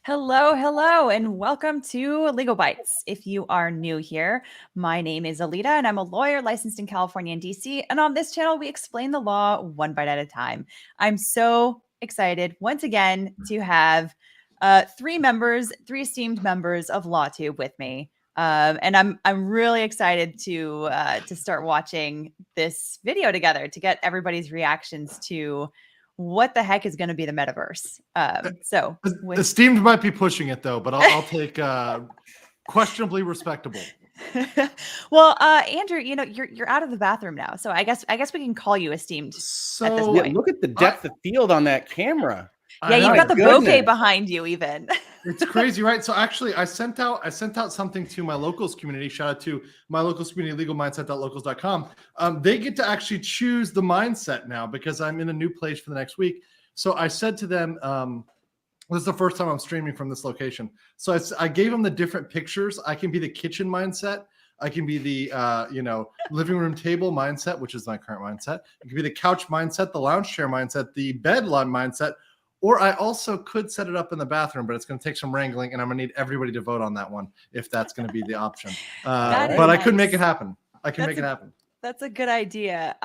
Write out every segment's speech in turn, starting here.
Hello, hello, and welcome to Legalbytes. If you are new here, my name is Alita, and I'm a lawyer licensed in California and DC. And on this channel, we explain the law one bite at a time. I'm so excited once again to have three esteemed members of LawTube with me. And I'm really excited to start watching this video together to get everybody's reactions to what the heck is going to be the metaverse. Esteemed might be pushing it though, but I'll take questionably respectable. Well, Andrew, you're out of the bathroom now, so I guess we can call you esteemed at this point. Look at the depth of field on that camera. Yeah, you've got the bouquet behind you even. It's crazy, right? So actually, I sent out something to my locals community. Shout out to my locals community, legalmindset.locals.com. They get to actually choose the mindset now because I'm in a new place for the next week. So I said to them, this is the first time I'm streaming from this location. So I gave them the different pictures. I can be the kitchen mindset. I can be the living room table mindset, which is my current mindset. It could be the couch mindset, the lounge chair mindset, the bed mindset. Or I also could set it up in the bathroom, but it's going to take some wrangling, and I'm going to need everybody to vote on that one if that's going to be the option. But nice. I could make it happen. Make it happen. That's a good idea.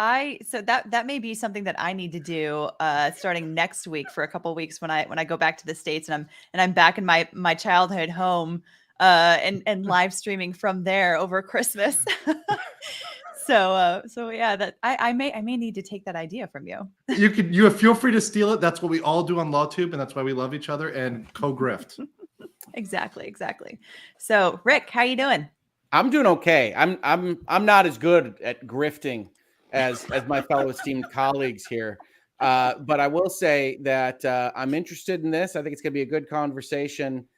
So that may be something that I need to do starting next week for a couple of weeks when I go back to the States and I'm back in my childhood home and live streaming from there over Christmas. So yeah, that I may need to take that idea from you. You feel free to steal it. That's what we all do on LawTube, and that's why we love each other and co-grift. Exactly. So Rick, how you doing? I'm doing okay. I'm not as good at grifting as my fellow esteemed colleagues here. But I will say that I'm interested in this. I think it's gonna be a good conversation.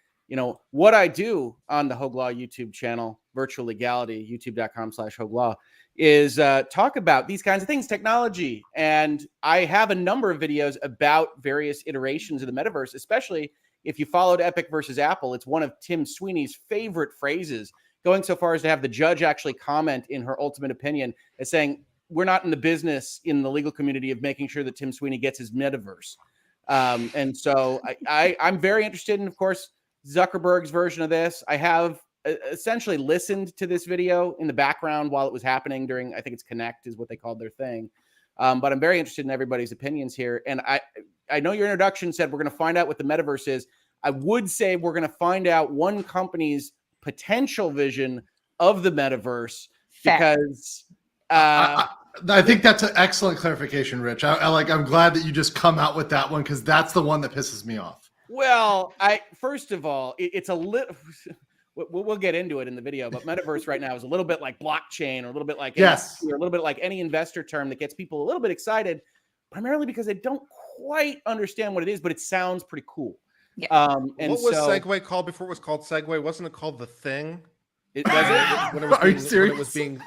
What I do on the Hogue Law YouTube channel, Virtual Legality, youtube.com/HogueLaw, is talk about these kinds of things, technology. And I have a number of videos about various iterations of the metaverse, especially if you followed Epic versus Apple. It's one of Tim Sweeney's favorite phrases, going so far as to have the judge actually comment in her ultimate opinion as saying, we're not in the business in the legal community of making sure that Tim Sweeney gets his metaverse. And so I'm very interested in, of course, Zuckerberg's version of this. I have essentially listened to this video in the background while it was happening during, I think it's Connect is what they called their thing. But I'm very interested in everybody's opinions here. And I know your introduction said we're going to find out what the metaverse is. I would say we're going to find out one company's potential vision of the metaverse. Fair. Because I think that's an excellent clarification, Rich. I'm glad that you just come out with that one because that's the one that pisses me off. Well, first of all, it's a little. We'll get into it in the video, but metaverse right now is a little bit like blockchain, or a little bit like yes, or a little bit like any investor term that gets people a little bit excited, primarily because they don't quite understand what it is, but it sounds pretty cool. Yeah. And what was Segway called before it was called Segway? Wasn't it called The Thing? It was when it was. Are you serious? When it was being,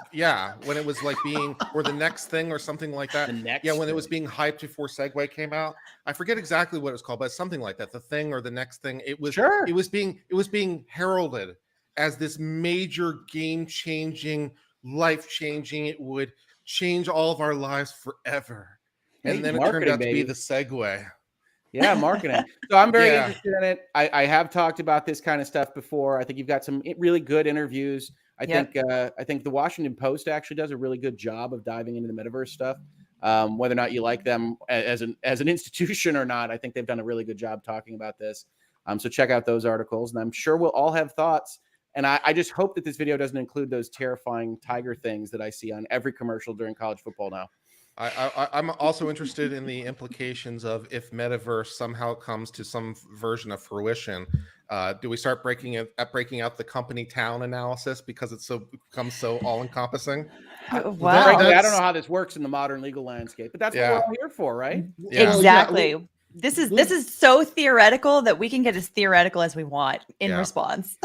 when it was like being, or the next thing, or something like that. When it was being hyped before Segway came out. I forget exactly what it was called, but something like that. The Thing or the next thing. It was. Sure. It was being heralded as this major game-changing, life-changing. It would change all of our lives forever, and then it turned out to be the Segway. Yeah, marketing. So I'm very interested in it. I have talked about this kind of stuff before. I think you've got some really good interviews. I think the Washington Post actually does a really good job of diving into the metaverse stuff. Whether or not you like them as an institution or not, I think they've done a really good job talking about this. So check out those articles, and I'm sure we'll all have thoughts. And I just hope that this video doesn't include those terrifying tiger things that I see on every commercial during college football now. I'm also interested in the implications of if metaverse somehow comes to some version of fruition. Do we start breaking out the company town analysis because it's becomes so all encompassing? Wow. Frankly, I don't know how this works in the modern legal landscape, but that's what we're all here for, right? Yeah. Exactly. This is so theoretical that we can get as theoretical as we want in response.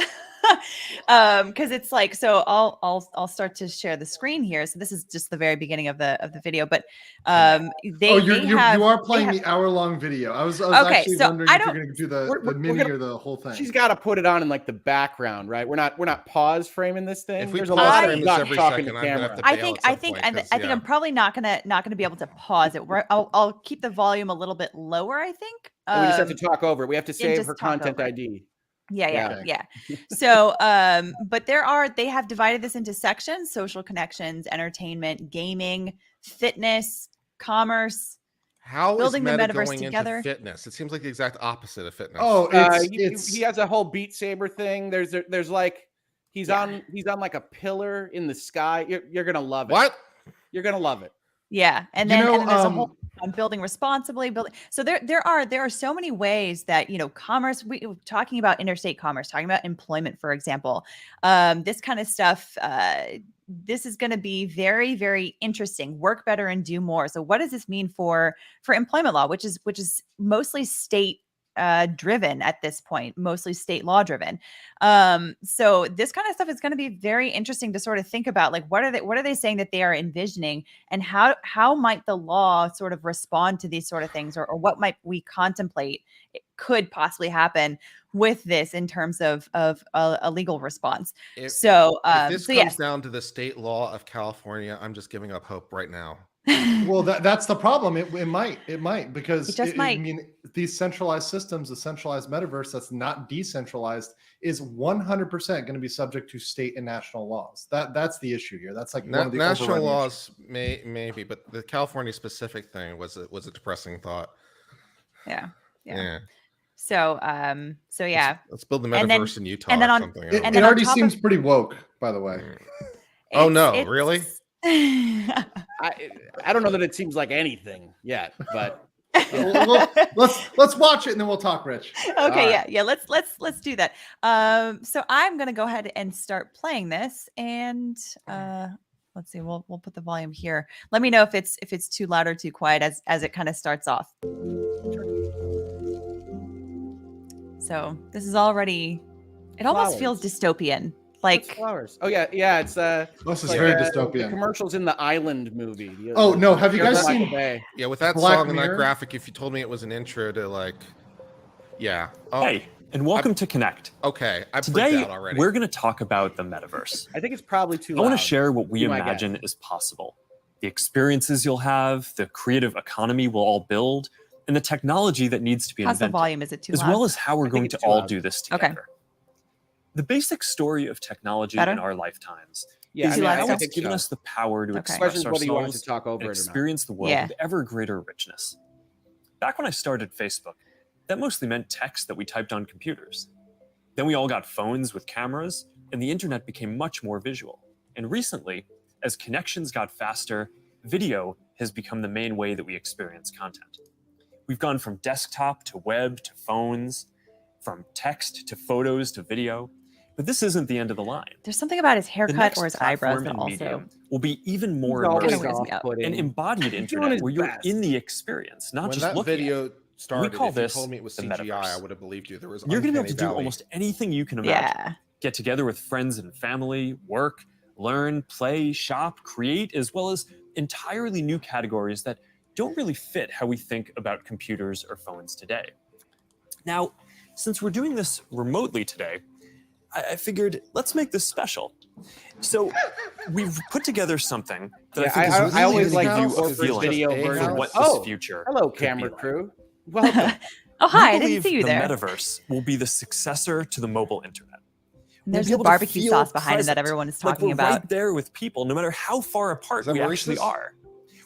Because it's like, so I'll start to share the screen here. So this is just the very beginning of the video, but you are playing the hour-long video. I was actually wondering if you're going to do the mini or the whole thing. She's got to put it on in like the background, right? We're not pause framing this thing. If we pause frame this every second, I think I'm probably not gonna be able to pause it. I'll keep the volume a little bit lower, I think. And we just have to talk over it. We have to save just her talk content over it. ID. Yeah. So, but they have divided this into sections: social connections, entertainment, gaming, fitness, commerce. How building is Meta the metaverse going together. into fitness? It seems like the exact opposite of fitness. Oh, he has a whole Beat Saber thing. There's like he's on like a pillar in the sky. You're gonna love it. What? You're gonna love it. Yeah, and then there's a whole on building responsibly. So there are so many ways that commerce. We talking about interstate commerce, talking about employment, for example. This kind of stuff. This is going to be very, very interesting. Work better and do more. So what does this mean for employment law, which is mostly state driven at this point, mostly state law driven. So this kind of stuff is going to be very interesting to sort of think about, like what are they saying that they are envisioning, and how might the law sort of respond to these sort of things, or what might we contemplate it could possibly happen with this in terms of a legal response. If this comes down to the state law of California, I'm just giving up hope right now. Well, that's the problem. It might because it just might. I mean, these centralized systems, a centralized metaverse that's not decentralized, is 100% going to be subject to state and national laws. That's the issue here. That's like one of the national laws, maybe, but the California specific thing was a depressing thought. Yeah. So yeah. Let's build the metaverse in Utah. And then it already seems pretty woke, by the way. Oh no, really? I don't know that it seems like anything yet, but let's watch it and then we'll talk, Rich. Okay, yeah. Let's do that. So I'm gonna go ahead and start playing this, and let's see. We'll put the volume here. Let me know if it's too loud or too quiet as it kind of starts off. So this is already. It almost feels dystopian. Like flowers. Oh yeah. It's this is very dystopian. The commercials in the Island movie. Oh no, have you guys seen? Yeah, with that Black song and that graphic. If you told me it was an intro to like, yeah. Oh, hey, and welcome to Connect. Okay, I today freaked out already. We're going to talk about the metaverse. I think it's probably too loud. I want to share what we imagine is possible, the experiences you'll have, the creative economy we'll all build, and the technology that needs to be invented. How's the volume? Is it too loud? As well as how we're going to all do this together. Okay. The basic story of technology in our lifetimes is how it's given us the power to express ourselves and experience the world with ever greater richness. Back when I started Facebook, that mostly meant text that we typed on computers. Then we all got phones with cameras, and the internet became much more visual. And recently, as connections got faster, video has become the main way that we experience content. We've gone from desktop to web to phones, from text to photos to video. But this isn't the end of the line. There's something about his haircut or his eyebrows that also will be even more immersive. An embodied internet where you're in the experience, not just looking. When that video started, we call if this you told me it was CGI, I would have believed you. There was you're going to be able to do almost anything you can imagine. Yeah. Get together with friends and family, work, learn, play, shop, create, as well as entirely new categories that don't really fit how we think about computers or phones today. Now, since we're doing this remotely today, I figured, let's make this special. So we've put together something that I think is really always like you a feeling for what this future. Hello, camera crew. Welcome. Oh, hi! I didn't see you there. The metaverse will be the successor to the mobile internet. There's a barbecue sauce behind it that everyone is talking about. Right there with people, no matter how far apart we actually are.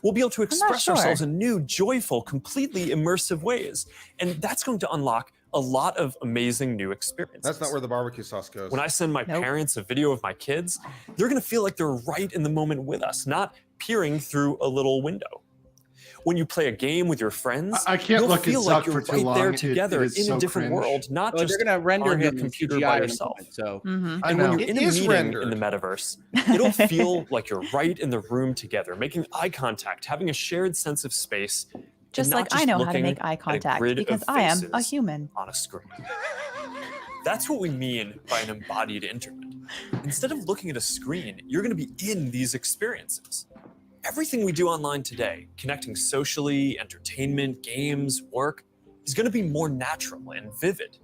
We'll be able to express ourselves in new, joyful, completely immersive ways, and that's going to unlock a lot of amazing new experiences. That's not where the barbecue sauce goes. When I send my parents a video of my kids, they're going to feel like they're right in the moment with us, not peering through a little window. When you play a game with your friends, I can't you'll look feel at like Zuck you're for too right long. there together in so a different cringe. world, not just they're going to render on your him computer CGI by yourself. So, and when you're in a meeting in the metaverse, it'll feel like you're right in the room together, making eye contact, having a shared sense of space. Just like I know how to make eye contact because I am a human on a screen. That's what we mean by an embodied internet. Instead of looking at a screen, you're going to be in these experiences. Everything we do online today, connecting socially, entertainment, games, work, is going to be more natural and vivid.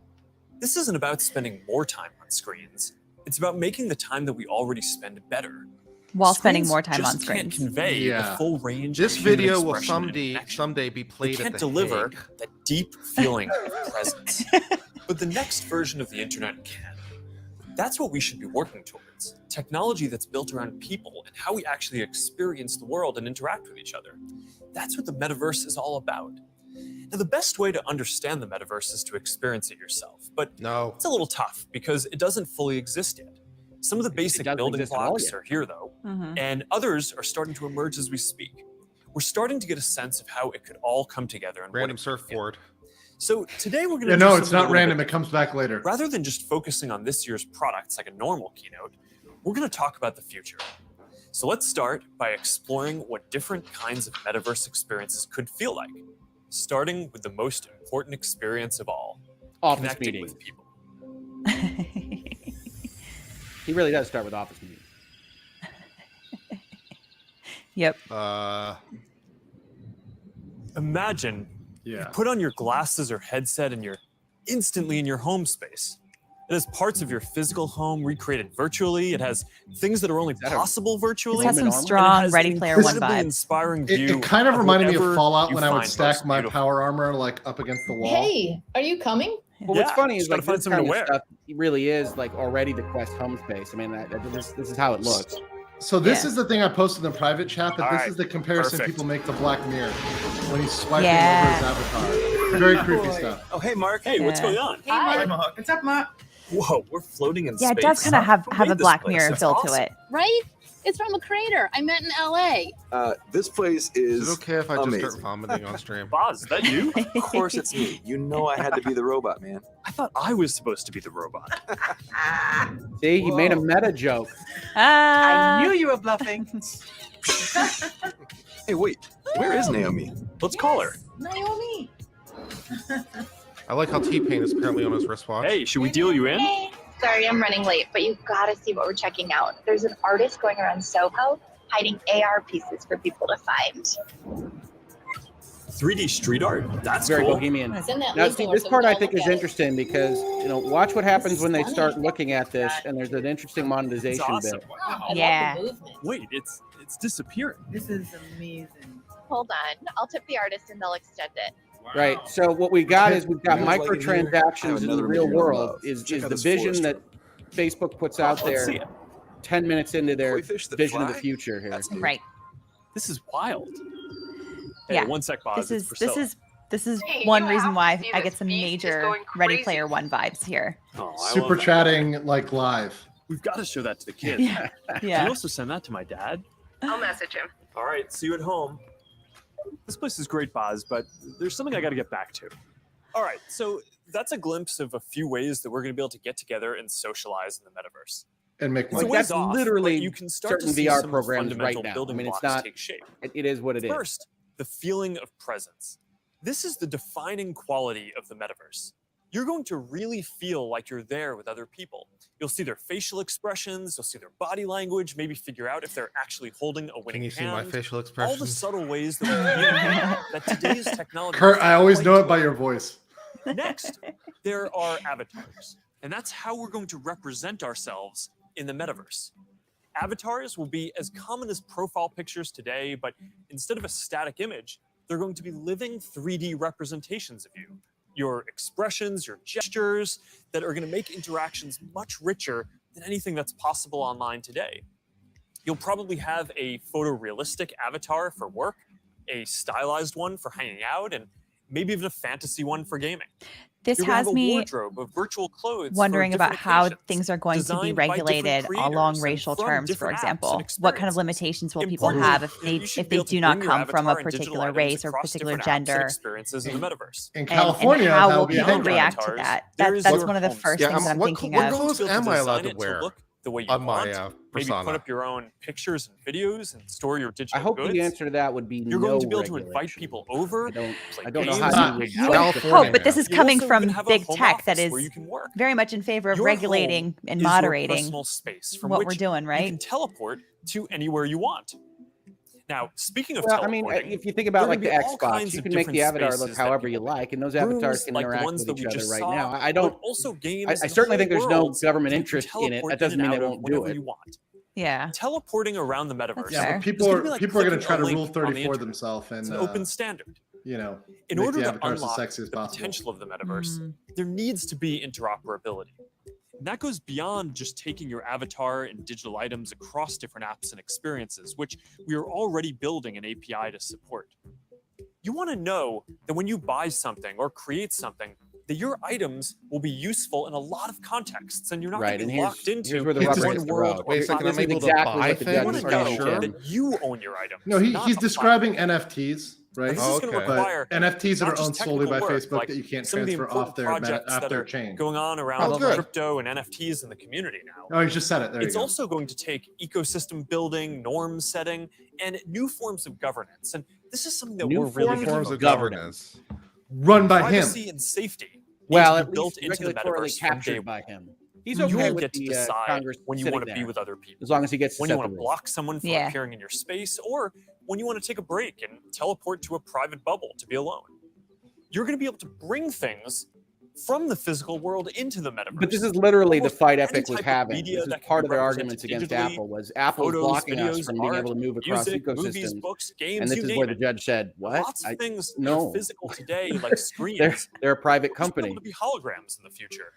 This isn't about spending more time on screens. It's about making the time that we already spend better. while spending more time on screen. screens. Convey the full range. This video will someday be played. They can't deliver that deep feeling of presence, but the next version of the internet can. That's what we should be working towards. Technology that's built around people and how we actually experience the world and interact with each other. That's what the metaverse is all about. Now, the best way to understand the metaverse is to experience it yourself, but it's a little tough because it doesn't fully exist yet. Some of the basic building blocks are here, though, and others are starting to emerge as we speak. We're starting to get a sense of how it could all come together. And random surfboard. So today we're going to no, it's not random. It comes back later. Rather than just focusing on this year's products like a normal keynote, we're going to talk about the future. So let's start by exploring what different kinds of metaverse experiences could feel like, starting with the most important experience of all, office connecting meeting with people. He really does start with office meeting. Yep. Imagine you put on your glasses or headset and you're instantly in your home space. It has parts of your physical home recreated virtually. It has things that are only possible virtually. It has some strong Ready Player One vibes. Inspiring view it kind of reminded me of Fallout when I would find stack most my beautiful. power armor like up against the wall. Hey, are you coming? Well, what's funny is gotta like find this something kind to of wear. stuff really is like already the Quest home space. I mean, this is how it looks. So this is the thing I posted in the private chat, but All this right. is the comparison Perfect. people make to Black Mirror when he's swiping over his avatar. Very creepy stuff. Oh, hey, Mark. Hey, what's going on? Hi. Mark. What's up, Mark? Whoa, we're floating in Yeah, space. it does kind of have Who a made this Black place? Mirror That's feel awesome. to it. Right? It's from a creator I met in LA. This place is Is it okay if I just amazing. start vomiting on stream? Boz, is that you? Of course it's me. You know I had to be the robot, man. I thought I was supposed to be the robot. See, he made a meta joke. I you were bluffing. Hey, wait. Where is Naomi? Let's call her. Naomi. I like how T-Pain is apparently on his wristwatch. Hey, should we deal you in? Hey, sorry I'm running late, but you gotta see what we're checking out. There's an artist going around Soho hiding AR pieces for people to find. 3D street art? That's Very cool. bohemian. It's in that Now, link see, or this something. part I I'll think look is at it. interesting because, watch what happens when they This is start funny. looking at this and there's an interesting monetization It's awesome. bit. I love Yeah. the movement. Wait, it's disappearing. This is amazing. Hold on, I'll tip the artist and they'll extend it. Right. So what we got is we've got You guys like it here? I have microtransactions in the another real video world of- is check out the this vision forest that Facebook puts out Let's see there it. 10 minutes into their Koi fish that vision of fly? the future here. That's new. Right. This is wild. Hey, Yeah. one sec, Boz. This it's is Priscilla. this is Hey, one you reason have why to see I this get some beast is major going Ready crazy. Player One vibes here. Oh, I Super love that. chatting like live. We've got to show that to the kids. Yeah. Can Yeah. you also send that to my dad? I'll message him. All right, see you at home. This place is great, Boz, but there's something I got to get back to. All right, so that's a glimpse of a few ways that we're going to be able to get together and socialize in the metaverse. And make It's money. a Like, ways that's off, literally but you can start to certain see VR some programs fundamental right now. building I mean, it's blocks not- take shape. It is what it is. First, the feeling of presence. This is the defining quality of the metaverse. You're going to really feel like you're there with other people. You'll see their facial expressions, you'll see their body language, maybe figure out if they're actually holding a winning Can you see hand. my facial All the expressions? subtle ways that we communicate that today's technology. Kurt, I always quite know it good. by your voice. Next, there are avatars, and that's how we're going to represent ourselves in the metaverse. Avatars will be as common as profile pictures today, but instead of a static image, they're going to be living 3D representations of you. Your expressions, your gestures, that are going to make interactions much richer than anything that's possible online today. You'll probably have a photorealistic avatar for work, a stylized one for hanging out, and maybe even a fantasy one for gaming. This You're gonna has have a me wardrobe of virtual clothes for wondering about different how occasions, things are going to be designed by different regulated creators along and racial from terms, for different apps example. and What kind of experiences. limitations will people Importantly, have if you should be they able to do not bring your come from a avatar and digital particular items race or across particular different apps and gender? experiences in the metaverse. In And California, how that will would be people handled. react to Avatars, that? there is That's your one of the home first Yeah, things that I'm what thinking what of. clothes You'll be able am to I design allowed it to to wear look the way you on my want. Maybe persona? put up your own pictures and videos and store your digital I hope goods. the answer to that would be You're no going to be able to invite regulation. people over. I don't play know games, how hang you You would would like to hope, but this frame is You'll coming also from even have a big home tech that office where is you can work. very much in favor of Your regulating home and is your moderating personal space from what which we're doing, you right? can teleport to anywhere you want. Now, speaking of Well, I mean, teleporting, if you think about there like can the be all Xbox, kinds you of can make the different avatar look spaces that however you people like, and those rooms avatars can like the interact ones with that each we other just right saw, now. I but don't. also games I and certainly whole think there's no worlds government that you can interest in it. teleport That doesn't in mean and they out of won't do whenever it. you want. Yeah. Teleporting around the metaverse. Yeah, but people are going to try to rule 30 for themselves, and it's an open standard. You know, in order to unlock the potential of the metaverse, there needs to be interoperability. And that goes beyond just taking your avatar and digital items across different apps and experiences, which we are already building an API to support. You want to know that when you buy something or create something, that your items will be useful in a lot of contexts, and you're not going to be locked into one world. Wait a second, I'm able to buy things? Are you sure that you own your items? No, he's describing NFTs, right? This is going to require NFTs that are owned solely by Facebook like that you can't some transfer off their chain. Going on around crypto and NFTs in the community now. Oh, he just said it. There it's also going to take ecosystem building, norm setting, and new forms of governance. And this is something that we're really forms of governance run by privacy him. And safety. Well, at built least into the metaverse captured by him. He's you okay will with get to the decide Congress when you want to be with other people, as long as he gets when you want to block someone from appearing in your space, or when you want to take a break and teleport to a private bubble to be alone. You're going to be able to bring things from the physical world into the metaverse. But this is literally the fight Epic was having. This is part of their arguments against Apple was Apple blocking us from being able to move across ecosystems. Movies, books, games, and this is where the judge said, "What? Lots of things are physical today, like screens. they're a private company. It'll be holograms in the future.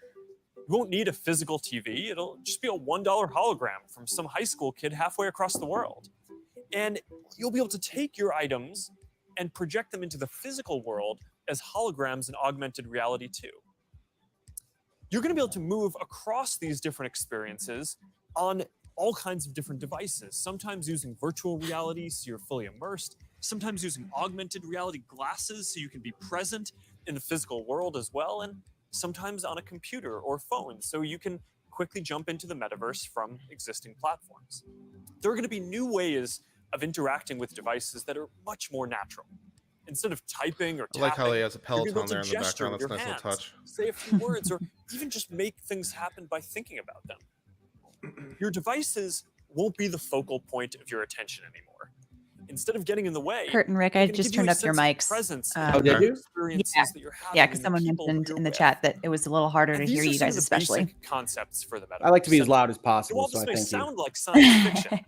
You won't need a physical TV. It'll just be a $1 hologram from some high school kid halfway across the world. And you'll be able to take your items and project them into the physical world as holograms in augmented reality too. You're going to be able to move across these different experiences on all kinds of different devices, sometimes using virtual reality so you're fully immersed, sometimes using augmented reality glasses so you can be present in the physical world as well, and sometimes on a computer or phone so you can quickly jump into the metaverse from existing platforms. There are going to be new ways of interacting with devices that are much more natural. Instead of typing or tapping, I like how he has a Peloton there in the background. That's nice little touch. Say a few words, or even just make things happen by thinking about them. Your devices won't be the focal point of your attention anymore. Instead of getting in the way, Kurt and Rick, I just turned up your mics. Did you? Yeah, because someone mentioned in the chat that it was a little harder to hear you guys, especially. Concepts for the metaverse. I like to be as loud as possible, so I thank sound like science fiction.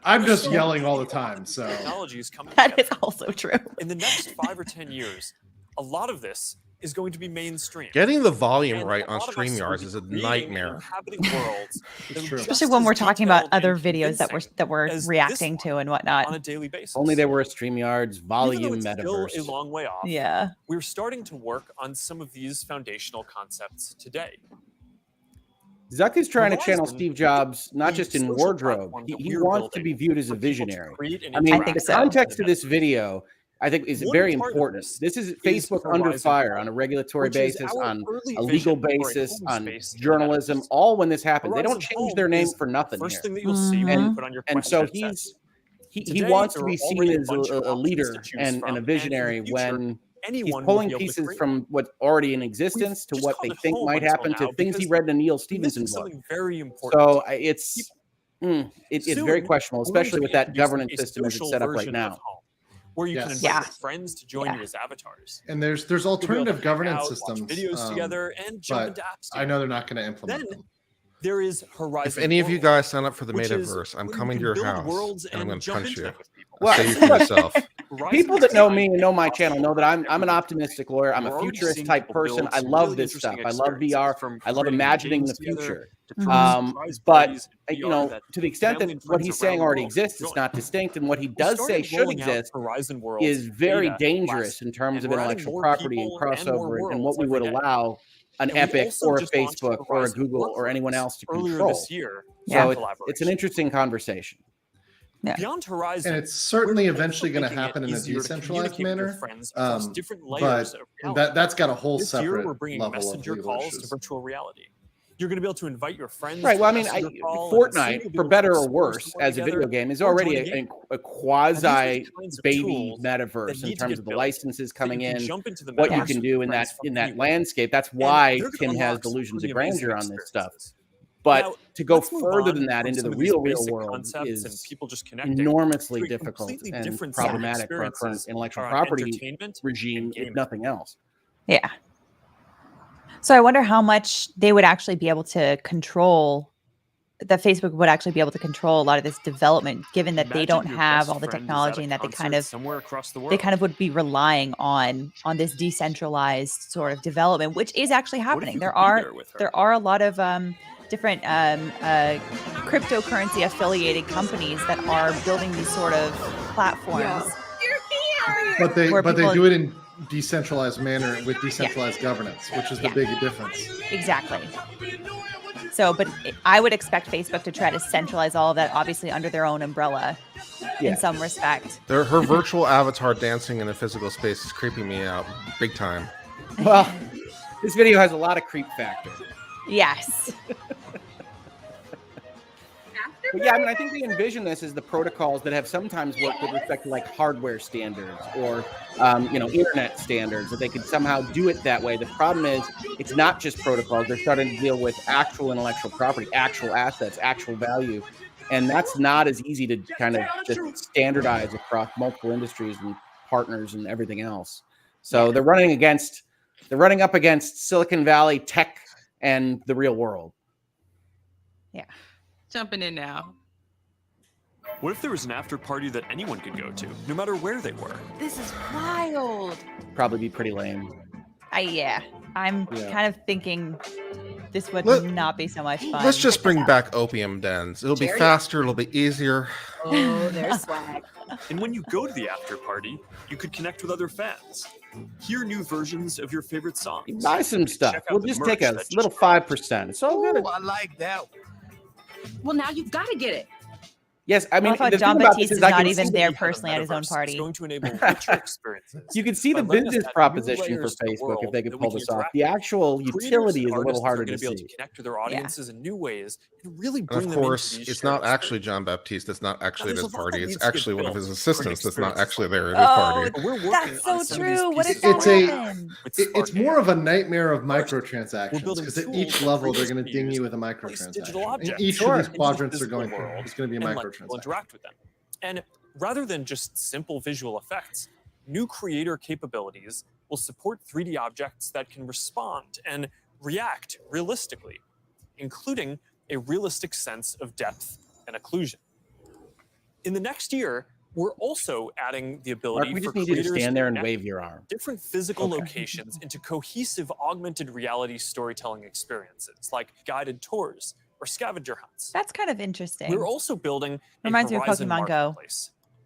I'm just yelling all the time, so technology is coming. That is also true. In the next 5 or 10 years, a lot of this is going to be mainstream. Getting the volume right on StreamYard is a nightmare. Especially when we're talking about other videos that we're reacting to and whatnot on a daily basis. Only there were StreamYard's volume metaverse. Still a long way off. Yeah, we're starting to work on some of these foundational concepts today. Zuck is trying to channel Steve Jobs, not just in wardrobe. He wants to be viewed as a visionary. I mean, the context of this video, I think, is very important. This is Facebook under fire on a regulatory basis, on a legal basis, on journalism, all when this happens. They don't change their name for nothing here. Thing that you'll see when you put on your and so he wants to be seen as a leader and a visionary when he's pulling pieces from what's already in existence to what they think might happen to things he read in a Neil Stephenson book. Very important. So it's very questionable, especially with that governance system as it's set up right now. Where you can invite your friends to join you as avatars. And there's alternative governance systems. Watch videos together and jump into apps together. I know they're not going to implement them. There is Horizon. If any of you guys sign up for the Metaverse, I'm coming to your house and I'm going to punch you. Well, say you for yourself. People that know me and know my channel know that I'm an optimistic lawyer. I'm a futurist type person. I love this stuff. I love VR. I love imagining the future. But you know, to the extent that what he's saying already exists, it's not distinct, and what he does say should exist is very dangerous in terms of intellectual property and crossover and what we would allow an Epic or a Facebook or a Google or anyone else to control. So it's an interesting conversation. Yeah. Beyond Horizon, and it's certainly eventually going to happen in a decentralized manner. But that's got a whole separate we're bringing level messenger of calls issues. to virtual reality. You're going to be able to invite your friends. Right. Well, I mean, Fortnite, for better or worse, as a video game, is already a quasi baby metaverse in terms of the licenses coming in, what you can do in that landscape. That's why Tim has delusions of grandeur on this stuff. But to go further than that into the real world is enormously difficult and problematic for our current intellectual property regime, if nothing else. Yeah. So I wonder how much they would actually be able to control that Facebook would actually be able to control a lot of this development, given that they don't have all the technology and that they kind of would be relying on this decentralized sort of development, which is actually happening. There are a lot of different cryptocurrency affiliated companies that are building these sort of platforms. But they do it in decentralized manner with decentralized governance, which is the big difference. Exactly. So, but I would expect Facebook to try to centralize all of that, obviously under their own umbrella in some respect. Her virtual avatar dancing in a physical space is creeping me out big time. Well, this video has a lot of creep factor. Yes. But yeah, I mean, I think they envision this as the protocols that have sometimes worked with respect to like hardware standards or, internet standards, that they could somehow do it that way. The problem is it's not just protocols. They're starting to deal with actual intellectual property, actual assets, actual value. And that's not as easy to kind of just standardize across multiple industries and partners and everything else. So they're running up against Silicon Valley tech and the real world. Yeah. Jumping in now. What if there was an after party that anyone could go to, no matter where they were? This is wild. Probably be pretty lame. I'm kind of thinking this would not be so much fun. Let's just bring back opium dens. It'll be faster. It'll be easier. Oh, there's swag. And when you go to the after party, you could connect with other fans. Hear new versions of your favorite songs. Buy some stuff. We'll just take a little 5%. It's all good. I like that. Well, now you've got to get it. Yes, I mean, the John Baptiste is not even there personally at his own party. It's going to enable richer experiences. You can see the business proposition for Facebook if they could pull this off. The actual utility is a little harder to see. Be able to connect to their audiences in new ways and really bring them. Of course, it's not actually John Baptiste. It's not actually at his party. It's actually one of his assistants that's not actually there at his party. That's so true. What if that happened? It's more of a nightmare of microtransactions, because at each level they're going to ding you with a microtransaction. And each of these quadrants are going through. It's going to be a microtransaction. Interact with them. And rather than just simple visual effects, new creator capabilities will support 3D objects that can respond and react realistically, including a realistic sense of depth and occlusion. In the next year, we're also adding the ability for creators you to stand there and wave your arm. Different physical locations into cohesive augmented reality storytelling experiences, like guided tours or scavenger hunts. That's kind of interesting. We're also building reminds me of Pokemon Go,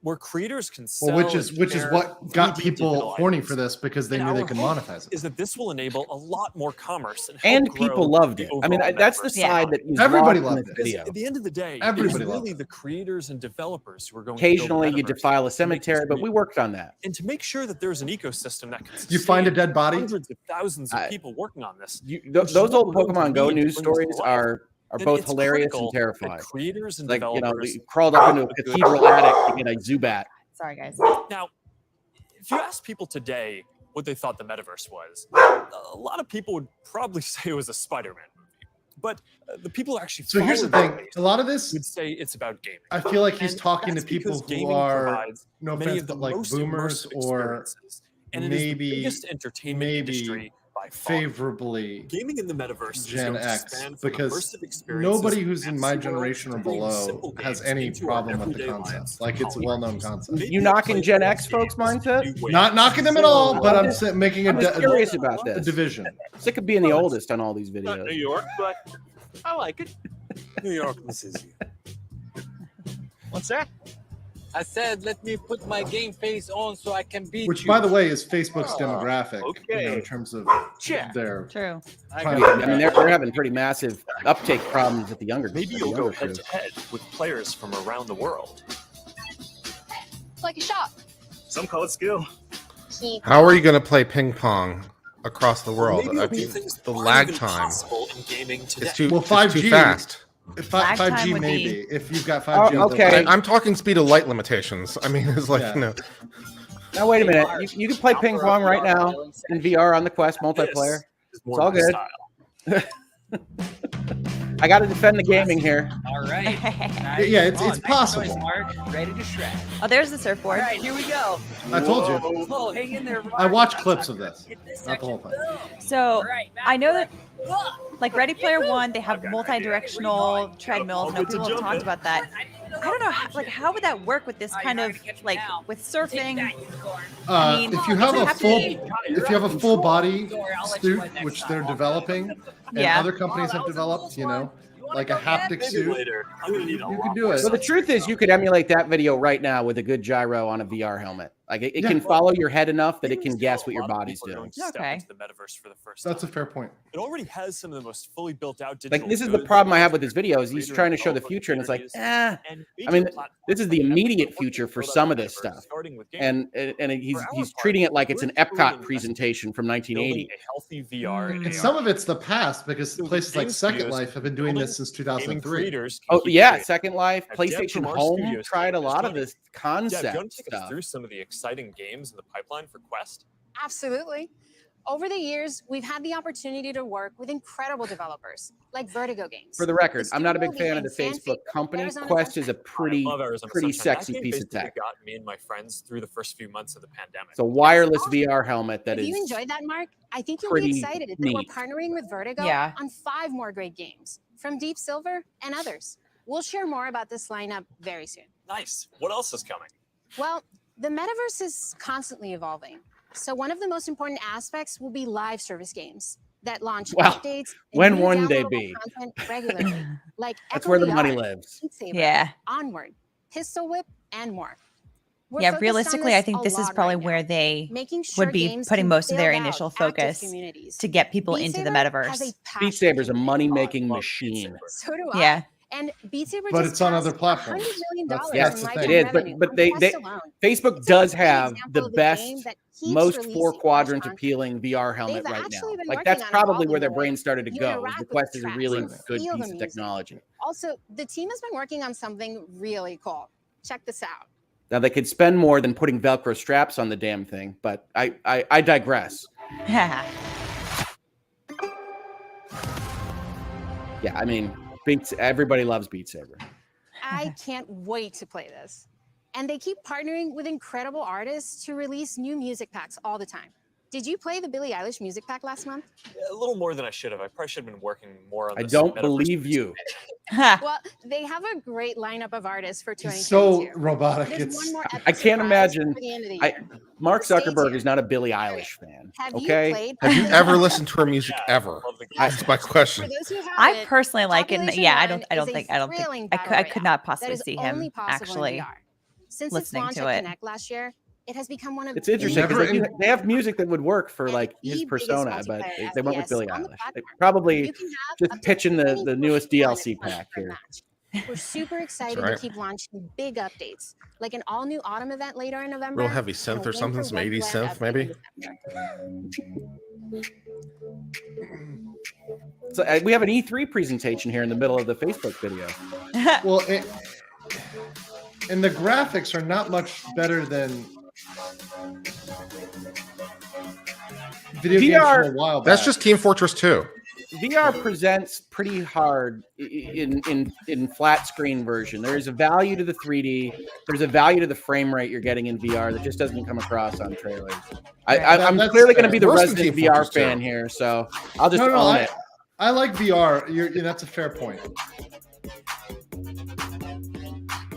where creators can sell, which is what got people horny for this, because they knew they could monetize it. Is that this will enable a lot more commerce and people loved it. I mean, that's the side that everybody loved it. Video. At the end of the day, everybody it's really the creators and developers who are going. Occasionally, you defile a cemetery, but we worked on that. And to make sure that there's an ecosystem that can you find a dead body. Hundreds of thousands of people working on this. Those old Pokemon Go news stories are both hilarious and terrifying. Creators and developers, crawled up into a cathedral attic to get a Zubat. Sorry, guys. Now, if you ask people today what they thought the Metaverse was, a lot of people would probably say it was a Spider-Man movie. But the people who actually here's the thing: a lot of this would say it's about gaming. I feel like he's talking to people who are, no offense, but like boomers or maybe the biggest entertainment industry. Favorably gaming in the Metaverse Gen X, because nobody who's in my generation or below has any problem with the concept. Like, it's a well-known concept. You knocking Gen X folks' mindset? Not knocking them at all, but I'm making curious about this. A division. Sick of being the oldest on all these videos. Not New York, but I like it. New York, this is you. What's that? I said, let me put my game face on so I can beat Which, you. by the way, is Facebook's demographic, in terms of their... True. I mean, they're having pretty massive uptake problems at the younger. Maybe you'll go head-to-head with players from around the world. It's like a shop. Some call it skill. How are you going to play ping pong across the world? The lag time. It's too 5G. Too fast. 5G maybe, if you've got 5G. Okay. I'm talking speed of light limitations. I mean, it's like, Now, wait a minute. You can play ping pong right now in VR on the Quest multiplayer. It's all good. I got to defend the gaming here. All right. Yeah, it's possible. Ready to shred. Oh, there's the surfboard. All right, here we go. I told you. Whoa, hang in there. I watched clips of this. Not the whole thing. So I know that Like Ready Player One, they have multi-directional treadmills. No people have talked about that. I don't know, how would that work with this kind of with surfing? If you have a full body suit, which they're developing, and other companies have developed, like a haptic suit, you can do it. So the truth is, you could emulate that video right now with a good gyro on a VR helmet. Like it can follow your head enough that it can guess what your body's doing. Okay. The Metaverse for the first That's a fair point. It already has some of the most fully built out digital. Like this is the problem I have with this video is he's trying to show the future, and it's like, I mean, this is the immediate future for some of this stuff, and he's treating it like it's an Epcot presentation from 1980. A healthy VR and some of it's the past because places like Second Life have been doing this since 2003. Oh yeah, Second Life, PlayStation Home tried a lot of this concept stuff. Through some of the exciting games in the pipeline for Quest. Absolutely. Over the years, we've had the opportunity to work with incredible developers like Vertigo Games. For the record, I'm not a big fan of the Facebook company. Quest is a pretty sexy piece of tech. Got me and my friends through the first few months of the pandemic. It's a wireless VR helmet that is. If you enjoyed that, Mark, I think you'll be excited that we're partnering with Vertigo on 5 more great games from Deep Silver and others. We'll share more about this lineup very soon. Nice. What else is coming? Well, the metaverse is constantly evolving. So one of the most important aspects will be live service games that launch updates. When wouldn't they be? Regularly, like that's where the money lives. Saber, Onward, Pistol Whip, and more. Realistically, I think this is probably where they would be putting most of their initial focus to get people into the metaverse. Beat Saber's a money-making machine. So do I. And Beat Saber but it's on other platforms. $100 million it is, but Facebook does have the best, most 4-quadrant appealing VR helmet right now. Like that's probably where their brain started to go. The Quest is a really good piece of technology. Also, the team has been working on something really cool. Check this out. Now they could spend more than putting Velcro straps on the damn thing, but I digress. Yeah, I mean. Everybody loves Beat Saber. I can't wait to play this. And they keep partnering with incredible artists to release new music packs all the time. Did you play the Billie Eilish music pack last month? A little more than I should have. I probably should have been working more on this. I don't believe you. Well, they have a great lintup of artists for 2022. So robotic. I can't imagine. Mark Zuckerberg is not a Billie Eilish fan. Have you ever listened to her music ever? That's my question. I personally like it. I don't think I could not possibly see him actually listening to it. Last year, it has become one of it's interesting because they have music that would work for like his persona, but they went with Billie Eilish. They probably just pitching the newest DLC pack here. We're super excited to keep launching big updates, like an all-new autumn event later in November. Real heavy synth or something, some 80s synth maybe. So we have an E3 presentation here in the middle of the Facebook video. Well, and the graphics are not much better than video games from a while back. That's just Team Fortress 2. VR presents pretty hard in flat screen version. There is a value to the 3D. There's a value to the frame rate you're getting in VR that just doesn't come across on trailers. I'm clearly going to be the resident VR fan here, so I'll just own it. I like VR. That's a fair point.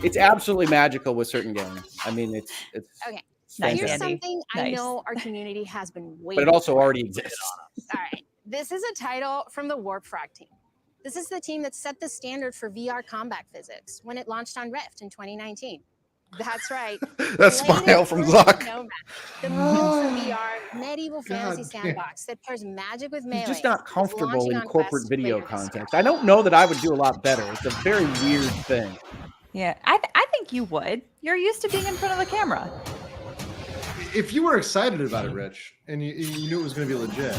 It's absolutely magical with certain games. I mean, it's okay. Here's something I know our community has been waiting. But it also already exists. All right. This is a title from the Warp Frog team. This is the team that set the standard for VR combat physics when it launched on Rift in 2019. That's right. That smile from Zuck. The movement for VR medieval fantasy sandbox that pairs magic with melee. He's just not comfortable in corporate video context. I don't know that I would do a lot better. It's a very weird thing. Yeah, I think you would. You're used to being in front of the camera. If you were excited about it, Rich, and you knew it was going to be legit.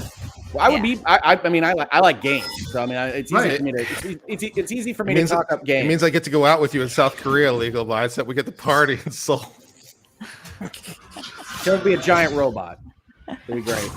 Well, I would be. I mean, I like games, so I mean, it's easy for me to. It's easy for me to talk up games. It means I get to go out with you in South Korea, Legalbytes, that we get to party in Seoul. There would be a giant robot. It'd be great.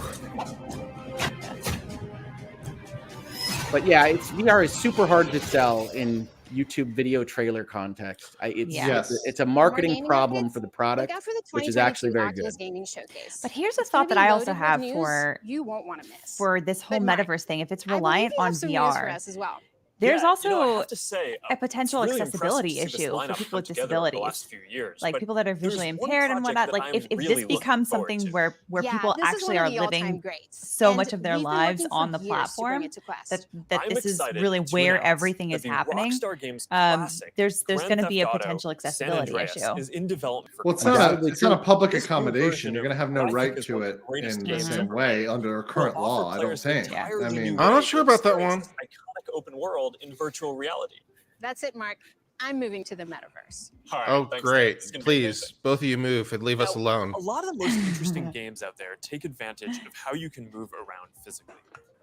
But yeah, VR is super hard to sell in YouTube video trailer context. Yes. It's a marketing problem for the product, which is actually very good. Gaming Showcase. But here's a thought that I also have for you won't want to miss this whole But metaverse thing. If it's reliant on VR, as well. there's also have to say, a potential really accessibility impressive to see this issue for lineup people come with together over the disabilities, last few years. like But people that are there's visually one impaired and project whatnot. Like that if I'm this really becomes looking something forward where Yeah, people this is actually one are of the all-time living greats. so And much of their we've been lives working on for the years to bring platform it to Quest. that I'm this is excited really to where announce everything that is the happening. Rockstar Games classic, There's Grand going to Theft be a Auto potential San accessibility Andreas issue. is in development for Well, it's Quest. not a public This new accommodation. version You're going to of have no what I right think is to one of it the greatest in the games same ever way made. under current Will law. offer I don't players an think. entirely I new mean, way I'm not to sure about that experience one. this iconic open world in virtual reality. That's it, Mark. I'm moving to the metaverse. All right, Oh, thanks, great. Dave. It's gonna be Please, amazing. both of you move and leave us Now, alone. A lot of the most interesting games out there take advantage of how you can move around physically.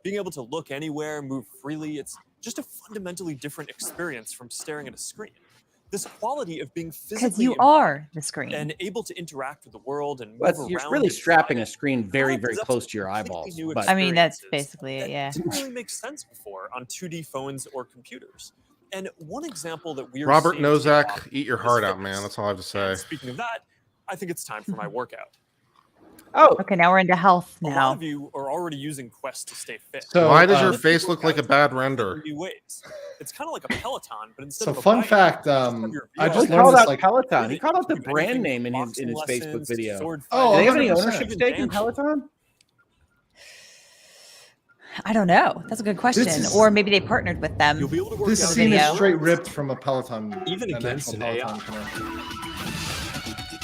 Being able to look anywhere, move freely, it's just a fundamentally different experience from staring at a screen. This quality of being physically Because you are the screen. and able to interact with the world and move But around. you're really inside strapping it, a screen very, that very opens up close some to your completely eyeballs. new But I mean, that's experiences basically it. that Yeah. didn't really make sense before on 2D phones or computers. And one example that we're Robert seeing take Nozak, off eat your is heart out, fitness. man. That's all I have to say. And speaking of that, I think it's time for my workout. oh, Okay, now we're into health A lot now. of you are already using Quest to stay fit. So, Why does your um, face look like a bad render? In new ways. It's kind of like a Peloton, but instead So of a fun bike, fact, you just have your I VR just he learned called this out like Peloton. He Really, called out the do brand anything name from in his boxing Facebook lessons to video. sword Oh, Do they fighting, have any 100%. ownership even stake in dancing. Peloton? I don't know. That's a good question. is- Or maybe they partnered with them. You'll be able to work this out scene is video. straight ripped from a Peloton, even an against actual an AI. Peloton commercial.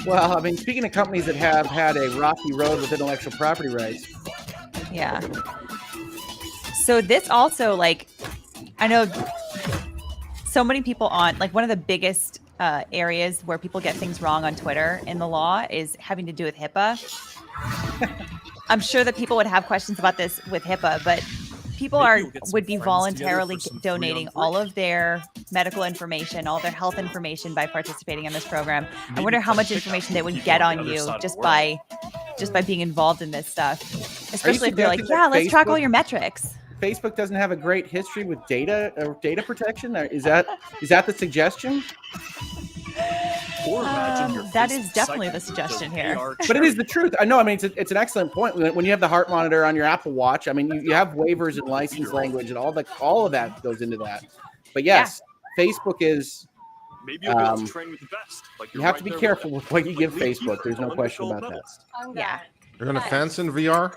Well, I mean, speaking of companies that have had a rocky road with intellectual property rights, Yeah. So this also, like, I know so many people on, like, one of the biggest areas where people get things wrong on Twitter in the law is having to do with HIPAA. I'm sure that people would have questions about this with HIPAA, but people would be voluntarily donating all of their medical information, all their health information by participating in this program. I wonder how much information they would get on you just by being involved in this stuff. Especially if they're like, suggesting yeah, that let's track all Facebook- your metrics. Facebook doesn't have a great history with data or data protection. Is that the suggestion? Or imagine your That face is definitely the cycling suggestion those here. AR But it is the truth. I know. I mean, it's an excellent point. When you have the heart monitor on your Apple Watch, I mean, you have waivers and license language and all of that goes into that. But yes, Facebook is. Maybe you'll be able to train with the best. Like You you're have right to be there with careful them. with what you Like give Lee Facebook. Keefer, There's no the question gold about that. medalist. Yeah. You're gonna fence in VR?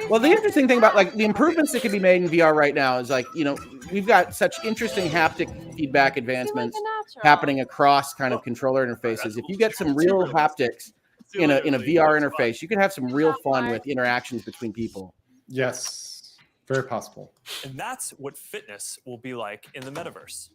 Well, the interesting thing about like the improvements that can be made in VR right now is like, we've got such interesting haptic feedback advancements happening across kind of controller interfaces. If you get some real haptics in a VR interface, you can have some real fun with interactions between people. Yes, very possible. And that's what fitness will be like in the metaverse.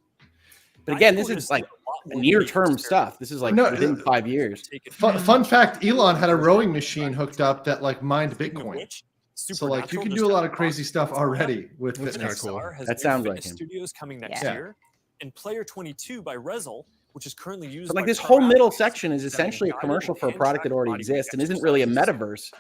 But again, this is like near-term stuff. This is like within 5 years. Fun fact: Elon had a rowing machine hooked up that like mined Bitcoin. So like you can do a lot of crazy stuff already with fitness. That sounds like him. Studios coming next Yeah. year, and Player 22 by Rezel, which is currently used. But like by this whole middle Parapps, section is that essentially a guided commercial for a and product that tracked already body exists and weight isn't really a exercises. metaverse.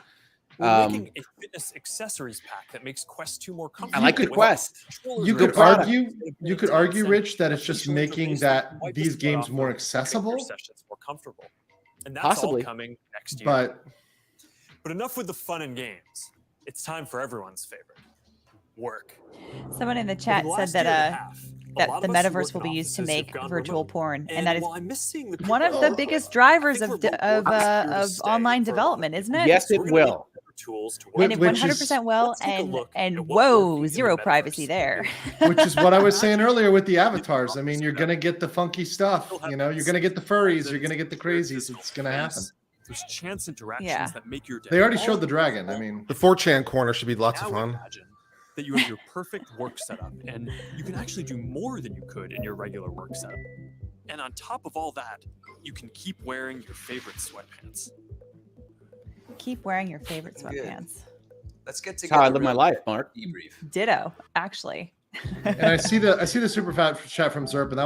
We're making a fitness accessories pack that makes Quest 2 more comfortable. I like the with Quest. controllers You or could product. argue, Rich, that it's just facial making interface that wipe these the sweat games off more of accessible. sessions more comfortable. And that's Possibly. all coming next year. But enough with the fun and games. It's time for everyone's favorite. Work. Someone in the Over chat the said last year and a that half, a that lot the of us who metaverse work will in be used to offices have make gone virtual remote. porn, and And that is while I miss seeing the one of people, the biggest drivers I think of remote work is here to stay online for a lot of development, isn't it? Yes, So it we're gonna need will. better tools to work And it with. 100% will, Let's take a look and at what whoa, working in zero the privacy metaverse there. which is what I was saying earlier with the avatars. I mean, you're gonna get the funky stuff. You're gonna get the furries. You're gonna get the crazies. It's gonna happen. There's chance interactions Yeah. that make your day. They already all showed the dragon. I mean, The 4chan corner should be lots of Now fun. imagine that you have your perfect work setup and you can actually do more than you could in your regular work setup. And on top of all that, you can keep wearing your favorite sweatpants. Keep wearing your favorite sweatpants. Let's get That's together. how I live my life, Mark. Debrief. Ditto, actually. and I see the super fat chat from Zerp, and that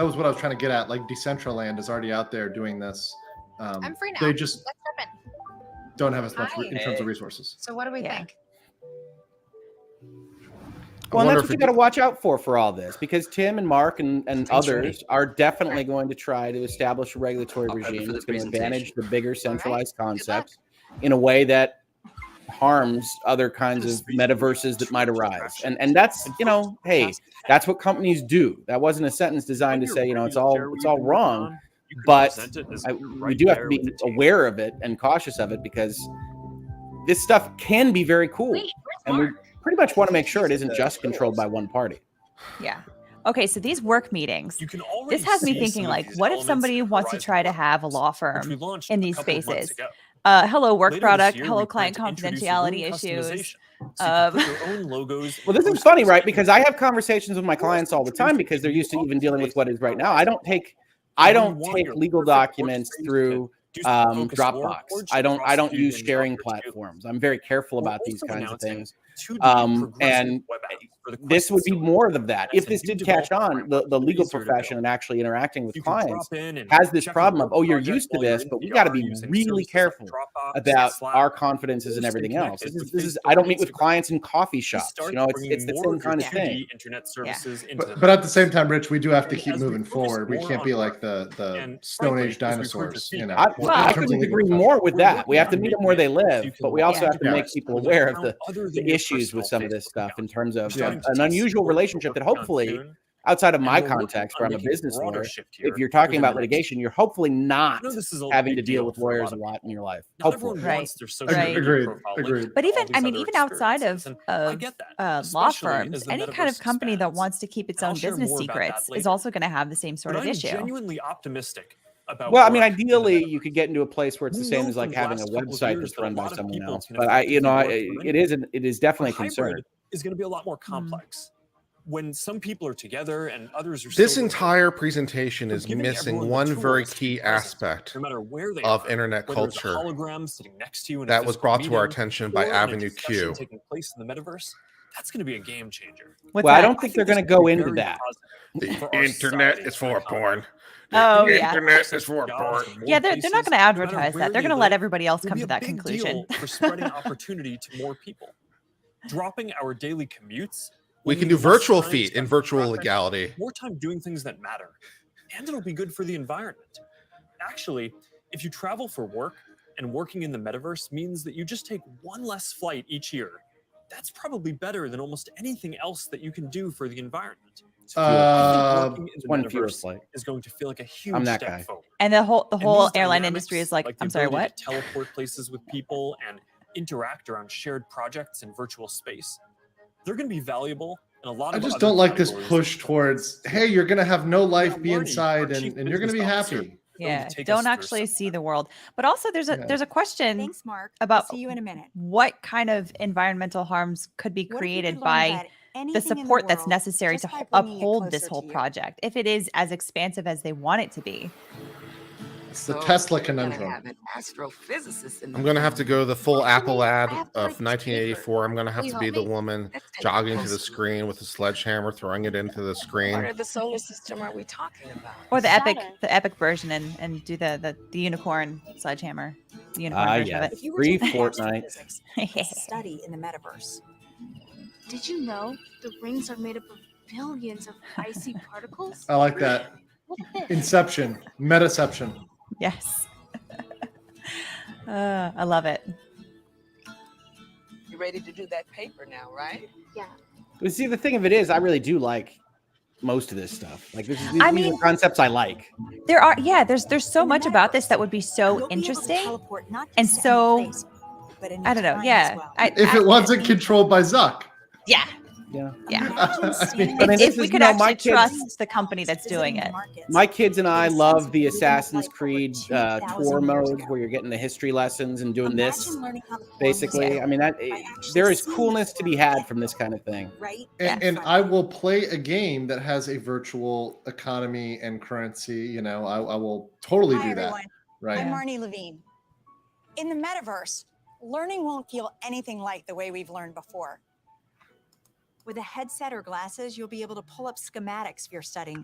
was what I was trying to get at. Like Decentraland is already out there doing this. I'm free now. They just Let's jump in. don't have as much Hi. in terms of resources. So what do we Yeah. think? Well, that's what you got to watch out for all this, because Tim and Mark and others are definitely going to try to establish a regulatory regime that's going to advantage the bigger centralized concepts in a way that harms other kinds of metaverses that might arise. And that's, hey, that's what companies do. That wasn't a sentence designed to say, it's all wrong, but we do have to be aware of it and cautious of it, because this stuff can be very cool. And we pretty much want to make sure it isn't just controlled by one party. Yeah. Okay, so these work meetings, this has me thinking, like, what if somebody wants to try to have a law firm in these spaces? Hello, work product. Hello, client confidentiality issues. Well, this is funny, right? Because I have conversations with my clients all the time, because they're used to even dealing with what is right now. I don't take legal documents through Dropbox. I don't use sharing platforms. I'm very careful about these kinds of things. And this would be more of that. If this did catch on, the legal profession and actually interacting with clients has this problem of, you're used to this, but we got to be really careful about our confidences and everything else. This is I don't meet with clients in coffee shops. It's the same kind of thing. Internet services but at the same time, Rich, we do have to keep moving forward. We can't be like the Stone Age dinosaurs. I couldn't agree more with that. We have to meet them where they live, but we also have to make people aware of the issues with some of this stuff in terms of an unusual relationship that hopefully, outside of my context where I'm a business lawyer, if you're talking about litigation, you're hopefully not having to deal with lawyers a lot in your life. Hopefully. Right. Agreed. But even outside of law firms, any kind of company that wants to keep its own business secrets is also going to have the same sort of issue. I'm genuinely optimistic. Well, I mean, ideally, you could get into a place where it's the same as like having a website that's run by someone else. But it is definitely a concern. Is going to be a lot more complex when some people are together and others are. This entire presentation is missing one very key aspect of internet culture that was brought to our attention by Avenue Q. Taking place in the metaverse. That's going to be a game changer. I don't think they're going to go into that. The internet is for porn. Internet is for porn. Yeah, they're not going to advertise that. They're going to let everybody else come to that conclusion. For spreading opportunity to more people, dropping our daily commutes. We can do virtual feet in virtual legality. More time doing things that matter, and it'll be good for the environment. Actually, if you travel for work, and working in the metaverse means that you just take one less flight each year, that's probably better than almost anything else that you can do for the environment. One fewer flight is going to feel like a huge step forward. And the whole airline industry is like I'm sorry, what? Teleport places with people and interact around shared projects in virtual space. They're going to be valuable. And a lot of I just don't like this push towards, hey, you're going to have no life, be inside, and you're going to be happy. Yeah, don't actually see the world. But also there's a question. Thanks, Mark. About see you in a minute. What kind of environmental harms could be created by the support that's necessary to uphold this whole project, if it is as expansive as they want it to be? It's the Tesla conundrum. I'm going to have to go the full Apple ad of 1984. I'm going to have to be the woman jogging to the screen with a sledgehammer, throwing it into the screen. What part of the solar system are we talking about? Or the epic version and do the unicorn sledgehammer. The unicorn version of it. If you were Free to Fortnite. Study in the metaverse. Did you know the rings are made up of billions of icy particles? I like that. Inception, metaception. Yes. I love it. You ready to do that paper now, right? Yeah. But see, the thing of it is, I really do like most of this stuff. Like these are concepts I like. There's so much about this that would be so interesting. And so I don't know. Yeah. If it wasn't controlled by Zuck. Yeah. Yeah. If we could actually trust the company that's doing it. My kids and I love the Assassin's Creed tour mode where you're getting the history lessons and doing this. Basically, I mean there is coolness to be had from this kind of thing. And I will play a game that has a virtual economy and currency. I will totally do that. Right. I'm Marnie Levine. In the metaverse, learning won't feel anything like the way we've learned before. With a headset or glasses, you'll be able to pull up schematics if you're studying.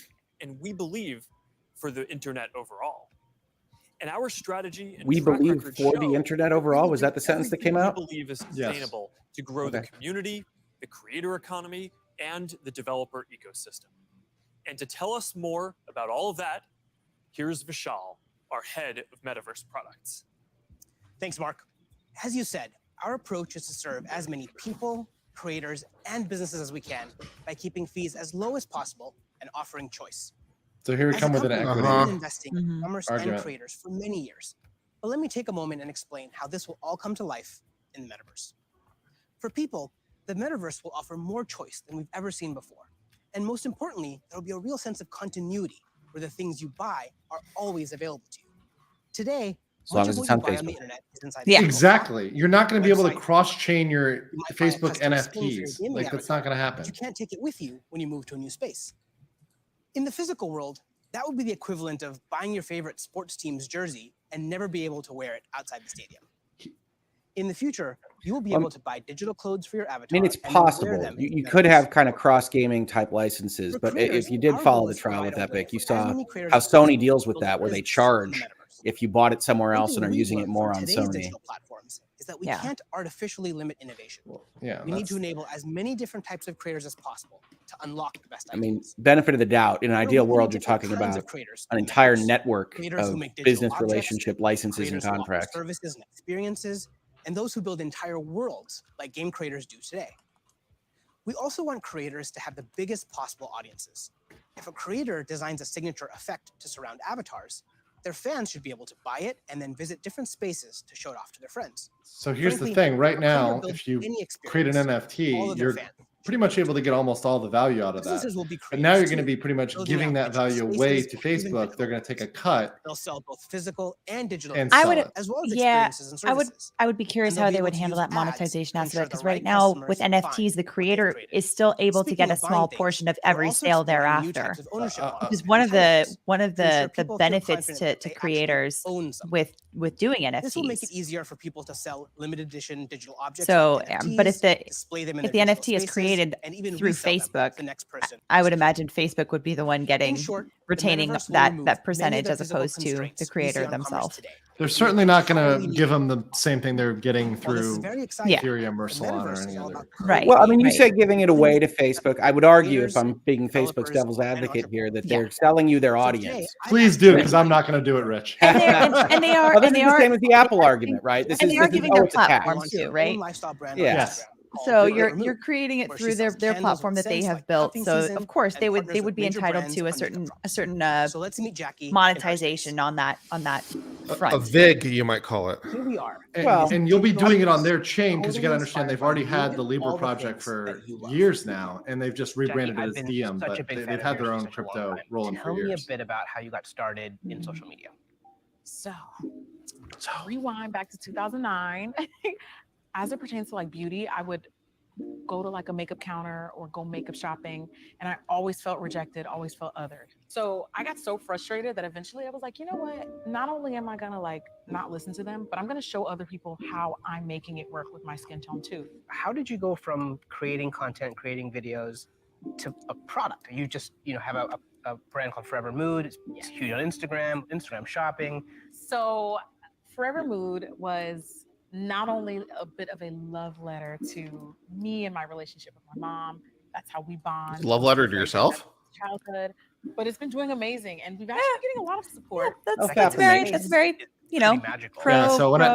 and we believe for the internet overall. And our strategy and We track believe record for show the internet that we overall. will Was do that the sentence that everything came out? We believe is Yes. sustainable to grow the community, the creator economy, and the developer ecosystem. And to tell us more about all of that, here's Vishal, our head of Metaverse products. Thanks, Mark. As you said, our approach is to serve as many people, creators, and businesses as we can by keeping fees as low as possible and offering choice. So here we come with an We've equity been investing in commerce argument. and creators for many years. But let me take a moment and explain how this will all come to life in the metaverse. For people, the metaverse will offer more choice than we've ever seen before. And most importantly, there will be a real sense of continuity where the things you buy are always available to you. Today, as long as it's on Facebook. Exactly. You're not going to be able to cross-chain your Facebook NFTs. Like, that's not going to happen. You can't take it with you when you move to a new space. In the physical world, that would be the equivalent of buying your favorite sports team's jersey and never be able to wear it outside the stadium. In the future, you will be able to buy digital clothes for your avatar. I mean, it's possible. You could have kind of cross-gaming type licenses, but if you did follow the trial with Epic, you saw how Sony deals with that, where they charge if you bought it somewhere else and are using it more on Sony. Platforms is that we can't artificially limit innovation. We need to enable as many different types of creators as possible to unlock the best ideas. I mean, benefit of the doubt, in an ideal world, you're talking about an entire network of business relationship licenses and contracts. Services and experiences, and those who build entire worlds like game creators do today. We also want creators to have the biggest possible audiences. If a creator designs a signature effect to surround avatars, their fans should be able to buy it and then visit different spaces to show it off to their friends. So here's the thing. Right now, if you create an NFT, you're pretty much able to get almost all the value out of that. But now you're going to be pretty much giving that value away to Facebook. They're going to take a cut. They'll sell both physical and digital, and I would, as well as yeah, experiences and services. I would be curious how they would handle that monetization aspect, because right now with NFTs, the creator is still able to get a small portion of every sale thereafter. Because one of the benefits to creators with doing NFTs. This will make it easier for people to sell limited edition digital objects. So, NFTs, but if the NFT is created through Facebook, I would imagine Facebook would be the one retaining that percentage as opposed to the creator themselves. They're certainly not going to give them the same thing they're getting through Ethereum or Solana or any other. Right. Well, I mean, you say giving it away to Facebook. I would argue, if I'm being Facebook's devil's advocate here, that they're selling you their audience. Please do, because I'm not going to do it, Rich. And they are. This is the same as the Apple argument, right? They are giving their platform too, right? Yes. So you're creating it through their platform that they have built. So of course they would be entitled to a certain monetization on that front. A VIG, you might call it. Here we are. And you'll be doing it on their chain, because you got to understand they've already had the Libra project for years now, and they've just rebranded it as Diem, but they've had their own crypto rolling for years. Tell me a bit about how you got started in social media. So rewind back to 2009. As it pertains to like beauty, I would go to like a makeup counter or go makeup shopping, and I always felt rejected, always felt othered. So I got so frustrated that eventually I was like, you know what? Not only am I gonna like not listen to them, but I'm gonna show other people how I'm making it work with my skin tone too. How did you go from creating content, creating videos, to a product? You just, have a brand called Forever Mood. It's huge on Instagram shopping. So Forever Mood was not only a bit of a love letter to me and my relationship with my mom. That's how we bond. Love letter to yourself? Childhood, but it's been doing amazing, and we've actually been getting a lot of support. That's very magical. So when I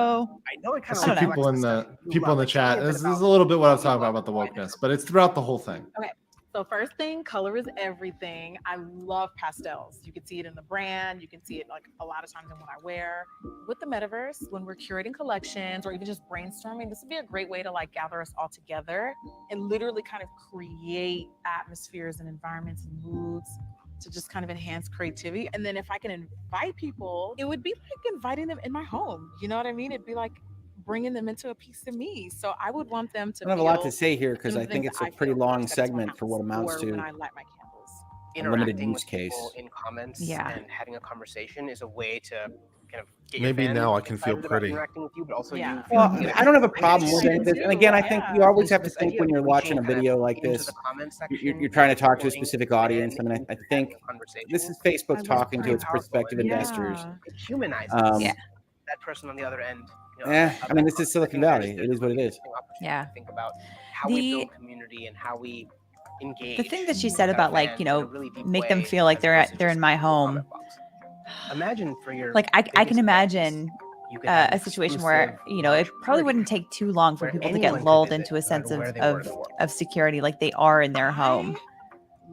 know it kind of people in the chat, this is a little bit what I was talking about the wokeness, but it's throughout the whole thing. Okay. So first thing, color is everything. I love pastels. You can see it in the brand. You can see it like a lot of times in what I wear. With the Metaverse, when we're curating collections or even just brainstorming, this would be a great way to like gather us all together and literally kind of create atmospheres and environments and moods to just kind of enhance creativity. And then if I can invite people, it would be like inviting them in my home. You know what I mean? It'd be like bringing them into a piece of me. So I would want them to I have a lot to say here, because I think it's a pretty long segment for what amounts to a limited use case. In comments and having a conversation is a way to kind of get maybe your now I can feel pretty. Interacting with you, but also Well, I don't have a problem with it. And again, I think you always have to think when you're watching a video like this, you're trying to talk to a specific audience. I mean, I think this is Facebook talking to its prospective investors. It humanizes that person on the other end. I mean, this is Silicon Valley. It is what it is. Yeah. Think about how we build community and how we engage. The thing that she said about like, make them feel like they're in my home. Imagine for your like I can imagine a situation where it probably wouldn't take too long for people to get lulled into a sense of security like they are in their home.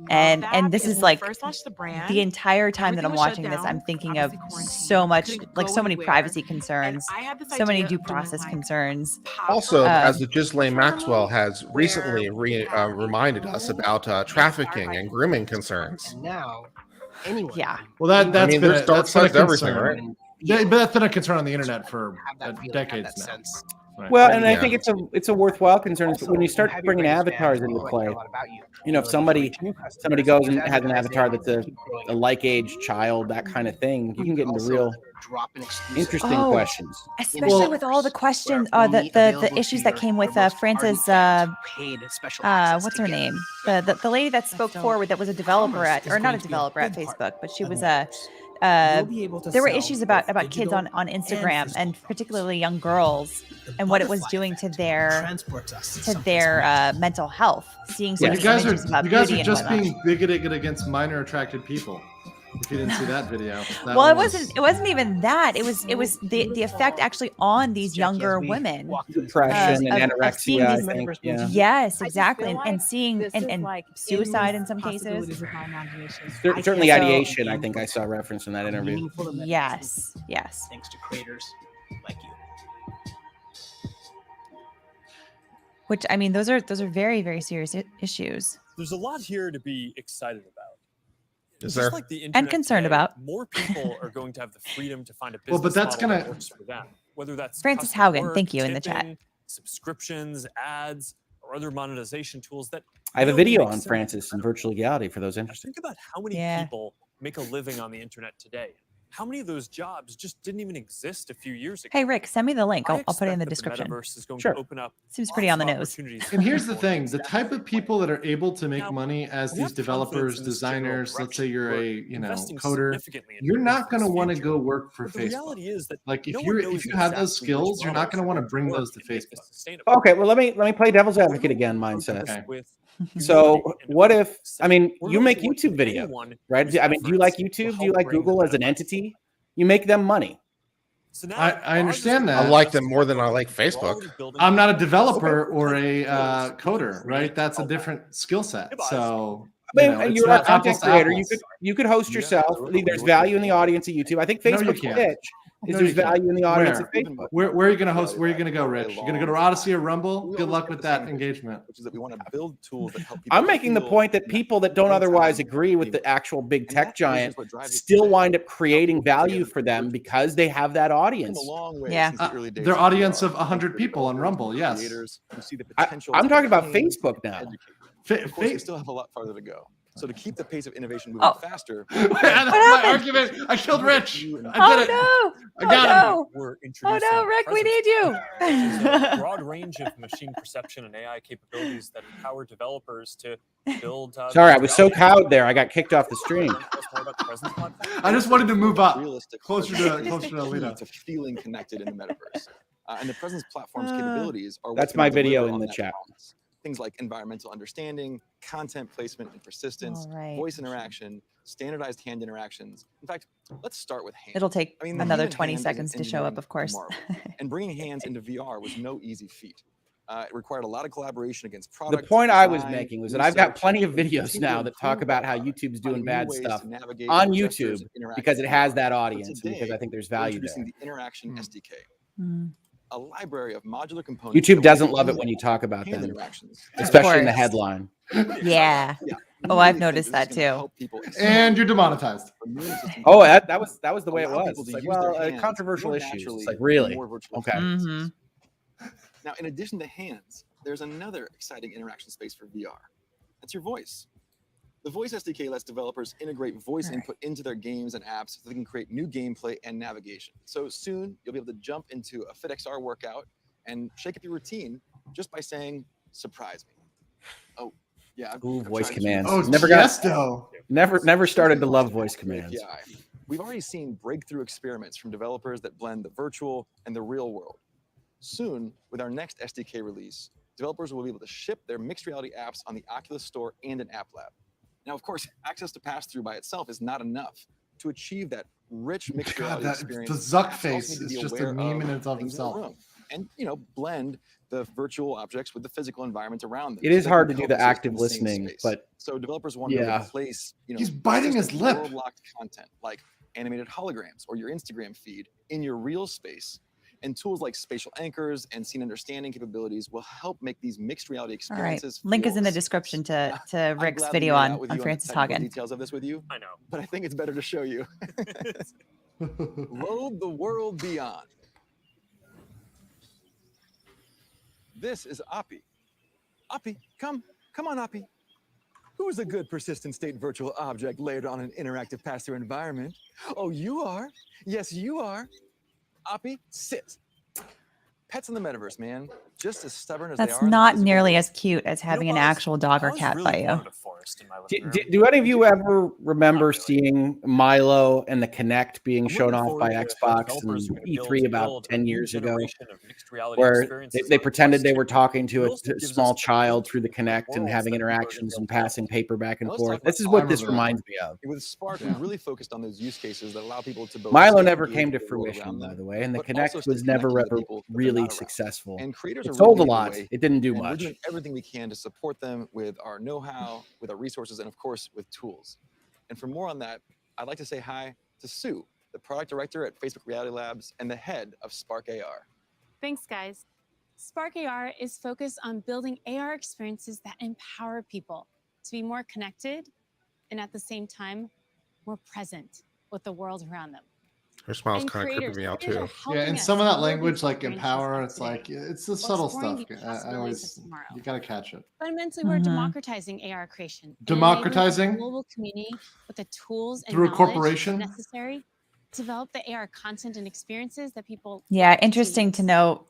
And this is like the entire time that I'm watching this, I'm thinking of so many privacy concerns, so many due process concerns. Also, as Ghislaine Maxwell has recently reminded us about trafficking and grooming concerns. Now, anyone. Yeah. Well, that's been a everything, right? But that's been a concern on the internet for decades now. Right. Well, and I think it's a worthwhile concern when you start bringing avatars into play. If somebody goes and has an avatar that's a like-age child, that kind of thing, you can get into real interesting questions. Especially with all the questions, the issues that came with Frances. What's her name? The lady that spoke forward, that was a developer at Facebook, but she was a. There were issues about kids on Instagram, and particularly young girls, and what it was doing to their mental health. Seeing some images about beauty and just whatnot. being bigoted against minor attracted people. If you didn't see that video, It wasn't even that. It was the effect actually on these younger women. Depression and anorexia. I think. Yeah. Yes, exactly, and seeing and suicide in some cases. Certainly ideation. I think I saw reference in that interview. Yes. Thanks to creators like you. Which, I mean, those are very, very serious issues. There's a lot here to be excited about. Is there? Like the and concerned today, about. More people are going to have the freedom to find a business but that's model gonna that works for them. Whether that's Francis custom Haugen, work, thank you in the tipping, chat. Subscriptions, ads, or other monetization tools that I have a video on Francis and virtual legality for those interested. Think about how many people make a living on the internet today. How many of those jobs just didn't even exist a few years ago? Hey, Rick, send me the link. I'll put it in the description. Sure. Open up Seems pretty on the nose. And here's the thing: the type of people that are able to make money as these developers, designers. Let's say you're a coder, you're not going to want to go work for Facebook. Like if you have those skills, you're not going to want to bring those to Facebook. Okay, well let me play devil's advocate again, mindset. Okay. So what if, I mean, you make YouTube videos, right? I mean, do you like YouTube? Do you like Google as an entity? You make them money. I understand that. I like them more than I like Facebook. I'm not a developer or a coder, right? That's a different skill set. So you're a content creator. You could host yourself. There's value in the audience of YouTube. I think Facebook's pitch is there's value in the audience of Facebook. Where are you going to host? Where are you going to go, Rich? You're going to go to Odyssey or Rumble? Good luck with that engagement. Which is that we want to build tools that help people. I'm making the point that people that don't otherwise agree with the actual big tech giant still wind up creating value for them because they have that audience. Yeah. Their audience of 100 people on Rumble, yes. I'm talking about Facebook now. Of course, we still have a lot farther to go. So to keep the pace of innovation moving faster, my argument. I killed Rich. I did it. I got him. Oh no, Rick, we need you. A broad range of machine perception and AI capabilities that empower developers to build. Sorry, I was so cowed there. I got kicked off the stream. I just wanted to move up closer to Alita. to feeling connected in the metaverse. And the Presence platform's capabilities are. That's my video in the chat. Things like environmental understanding, content placement and persistence, voice interaction, standardized hand interactions. In fact, let's start with hands. It'll take another 20 seconds to show up, of course. And bringing hands into VR was no easy feat. It required a lot of collaboration against product. The point I was making was that I've got plenty of videos now that talk about how YouTube's doing bad stuff on YouTube because it has that audience and because I think there's value there. The interaction SDK. A library of modular components. YouTube doesn't love it when you talk about them, especially in the headline. Yeah. Oh, I've noticed that too. And you're demonetized. Oh, that was the way it was. It's like, well, controversial issues. It's like, really? Okay. Now, in addition to hands, there's another exciting interaction space for VR. That's your voice. The Voice SDK lets developers integrate voice input into their games and apps so they can create new gameplay and navigation. So soon, you'll be able to jump into a FitXR workout and shake up your routine just by saying, surprise me. Oh, yeah. Ooh, voice commands. Oh, never started to love voice commands. We've already seen breakthrough experiments from developers that blend the virtual and the real world. Soon, with our next SDK release, developers will be able to ship their mixed reality apps on the Oculus Store and an App Lab. Now, of course, access to pass-through by itself is not enough. To achieve that rich mixed reality experience, the Zuck face is just a meme in and of itself. And, blend the virtual objects with the physical environment around them. It is hard to do the active listening, but so developers want to place, he's biting his lip. World-locked content like animated holograms or your Instagram feed in your real space. And tools like spatial anchors and scene understanding capabilities will help make these mixed reality experiences. All right. Link is in the description to Rick's video on Francis Hagen. Details of this with you. I know, but I think it's better to show you. Load the world beyond. This is Oppie. Oppie, come on, Oppie. Who is a good persistent state virtual object layered on an interactive pass-through environment? Oh, you are. Yes, you are. Oppie, sit. Pets in the metaverse, man. Just as stubborn as they are. That's not nearly as cute as having an actual dog or cat by you. Do any of you ever remember seeing Milo and the Kinect being shown off by Xbox and E3 about 10 years ago, where they pretended they were talking to a small child through the Kinect and having interactions and passing paper back and forth? This is what this reminds me of. With Spark, we really focused on those use cases that allow people to build. Milo never came to fruition, by the way, and the Kinect was never ever really successful. And creators it sold a lot. It didn't do much. We're doing everything we can to support them with our know-how, with our resources, and of course with tools. And for more on that, I'd like to say hi to Sue, the product director at Facebook Reality Labs and the head of Spark AR. Thanks, guys. Spark AR is focused on building AR experiences that empower people to be more connected and at the same time more present with the world around them. Her smile's kind of creeping me out too. Yeah, and some of that language, like empower, it's like it's the subtle stuff. I always you gotta catch it. Fundamentally, we're democratizing AR creation. Democratizing a global community with the tools and through a knowledge corporation necessary to develop the AR content and experiences that people. Yeah, interesting to note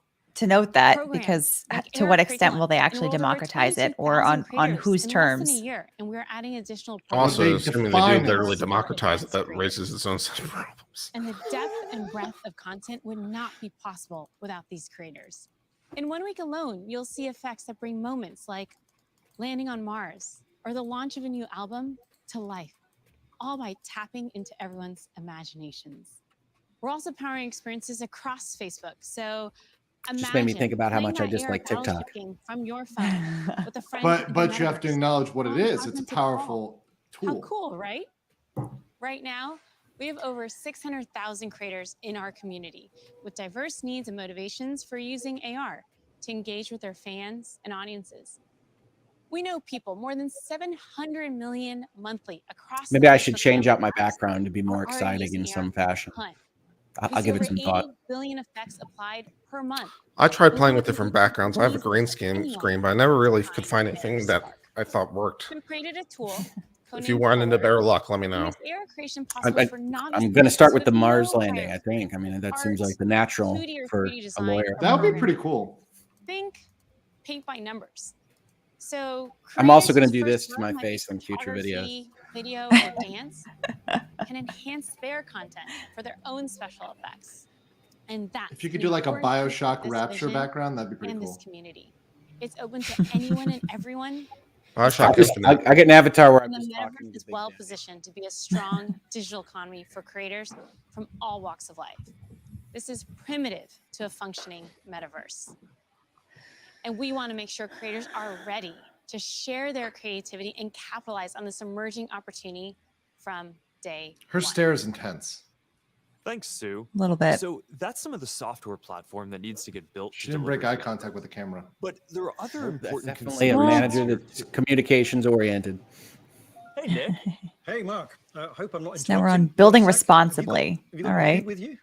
that, because to what extent will they actually democratize it, or on whose terms? And we're adding additional also, assuming they do literally democratize it, that raises its own set of problems. And the depth and breadth of content would not be possible without these creators. In 1 week alone, you'll see effects that bring moments like landing on Mars or the launch of a new album to life, all by tapping into everyone's imaginations. We're also powering experiences across Facebook. So just made me think about how much I dislike TikTok. From your phone with a friend but you have to acknowledge what it is. It's a powerful tool. How cool, right? Right now, we have over 600,000 creators in our community with diverse needs and motivations for using AR to engage with their fans and audiences. We know people, more than 700 million monthly across. Maybe I should change out my background to be more exciting in some fashion. I'll give it some thought. 80 billion effects applied per month. I tried playing with different backgrounds. I have a green screen, but I never really could find anything that I thought worked. We created a tool. If you run into better luck, let me know. I'm going to start with the Mars landing, I think. I mean, that seems like the natural for a lawyer. That would be pretty cool. Think paint by numbers. So I'm also going to do this to my face in future videos. Video or dance can enhance their content for their own special effects. And that's if you could do like a BioShock Rapture background, that'd be pretty cool. This community. It's open to anyone and everyone. I get an avatar where I'm the just metaverse talking is well positioned to be a strong digital economy for creators from all walks of life. This is primitive to a functioning metaverse. And we want to make sure creators are ready to share their creativity and capitalize on this emerging opportunity from day Her one. stare is intense. Thanks, Sue. A little bit. So that's some of the software platform that needs to get built. She didn't break eye contact with the camera. But there are other important Definitely a manager that's communications oriented. Hey, Nick. Hey, Mark. Hope I'm not. So now we're on building responsibly. All right. With you?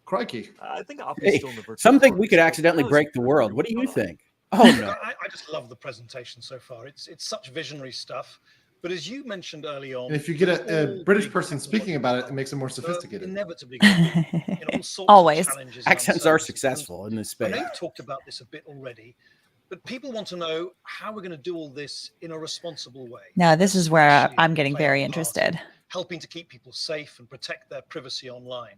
Crikey. I think Hey, some think we could accidentally break the world. What do you think? Oh no. I just love the presentation so far. It's such visionary stuff. But as you mentioned early on, And if you get a British person speaking about it, it makes it more sophisticated. Inevitably, in all sorts Always. of challenges. and Accents are uncertainties. successful in this I space. know you've talked about this a bit already, but people want to know how we're going to do all this in a responsible way. Now, this is where I'm getting very interested. Helping to keep people safe and protect their privacy online.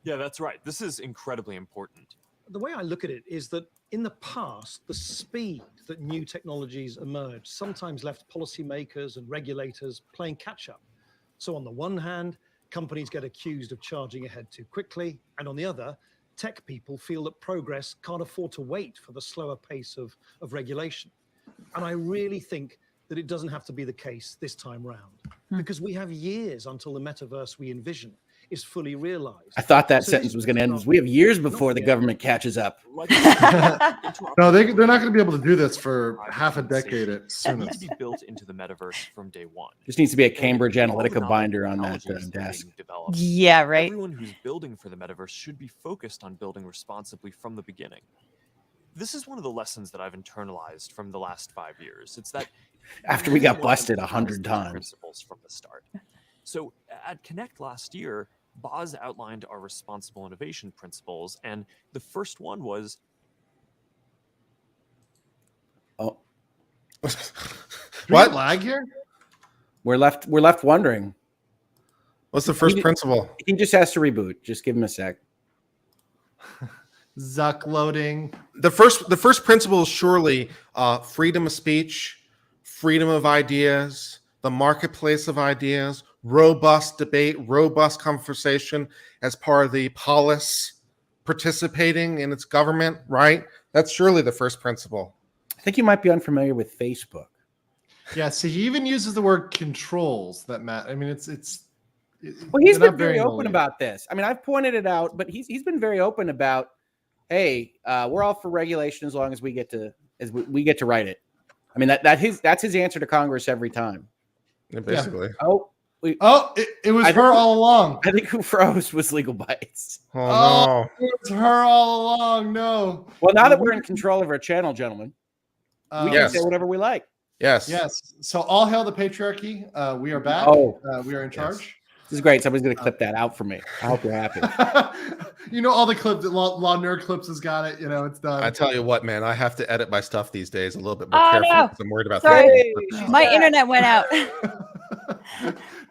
Yeah, that's right. This is incredibly important. The way I look at it is that In the past, the speed that new technologies emerged sometimes left policymakers and regulators playing catch-up. So on the one hand, companies get accused of charging ahead too quickly, and on the other, tech people feel that progress can't afford to wait for the slower pace of regulation. And I really think that it doesn't have to be the case this time round, because we have years until the metaverse we envision is fully realized. I thought that sentence was going to end. We have years before the government catches up. No, they're not going to be able to do this for half a decade at It needs soonest. to be built into the metaverse from day one. Just needs to be a Cambridge Analytica binder on that desk. Yeah, right. Everyone who's building for the metaverse should be focused on building responsibly from the beginning. This is one of the lessons that I've internalized from the last 5 years. It's that After we got busted 100 times. Principles from the start. So at Connect last year, Boz outlined our responsible innovation principles, and the first one was What lag here? We're left wondering. What's the first principle? He just has to reboot. Just give him a sec. Zuck loading. The first principle is surely freedom of speech, freedom of ideas, the marketplace of ideas, robust debate, robust conversation as part of the polis participating in its government, right? That's surely the first principle. I think you might be unfamiliar with Facebook. Yeah, see, he even uses the word controls that Matt. I mean, Well, he's been very open about this. I mean, I've pointed it out, but he's been very open about, hey, we're all for regulation as long as we get to write it. I mean, that's his answer to Congress every time. Yeah, basically. Yeah. It was her all along. I think who froze was Legalbytes. Oh, no. It was her all along. No. Well, now that we're in control of our channel, gentlemen, we can say whatever we like. Yes. Yes. So all hail the patriarchy. We are back. We are in charge. This is great. Somebody's going to clip that out for me. I hope you're happy. You know, all the clips, Law Nerd Clips has got it. You know, it's done. I tell you what, man, I have to edit my stuff these days a little bit more carefully because I'm worried about My internet went out.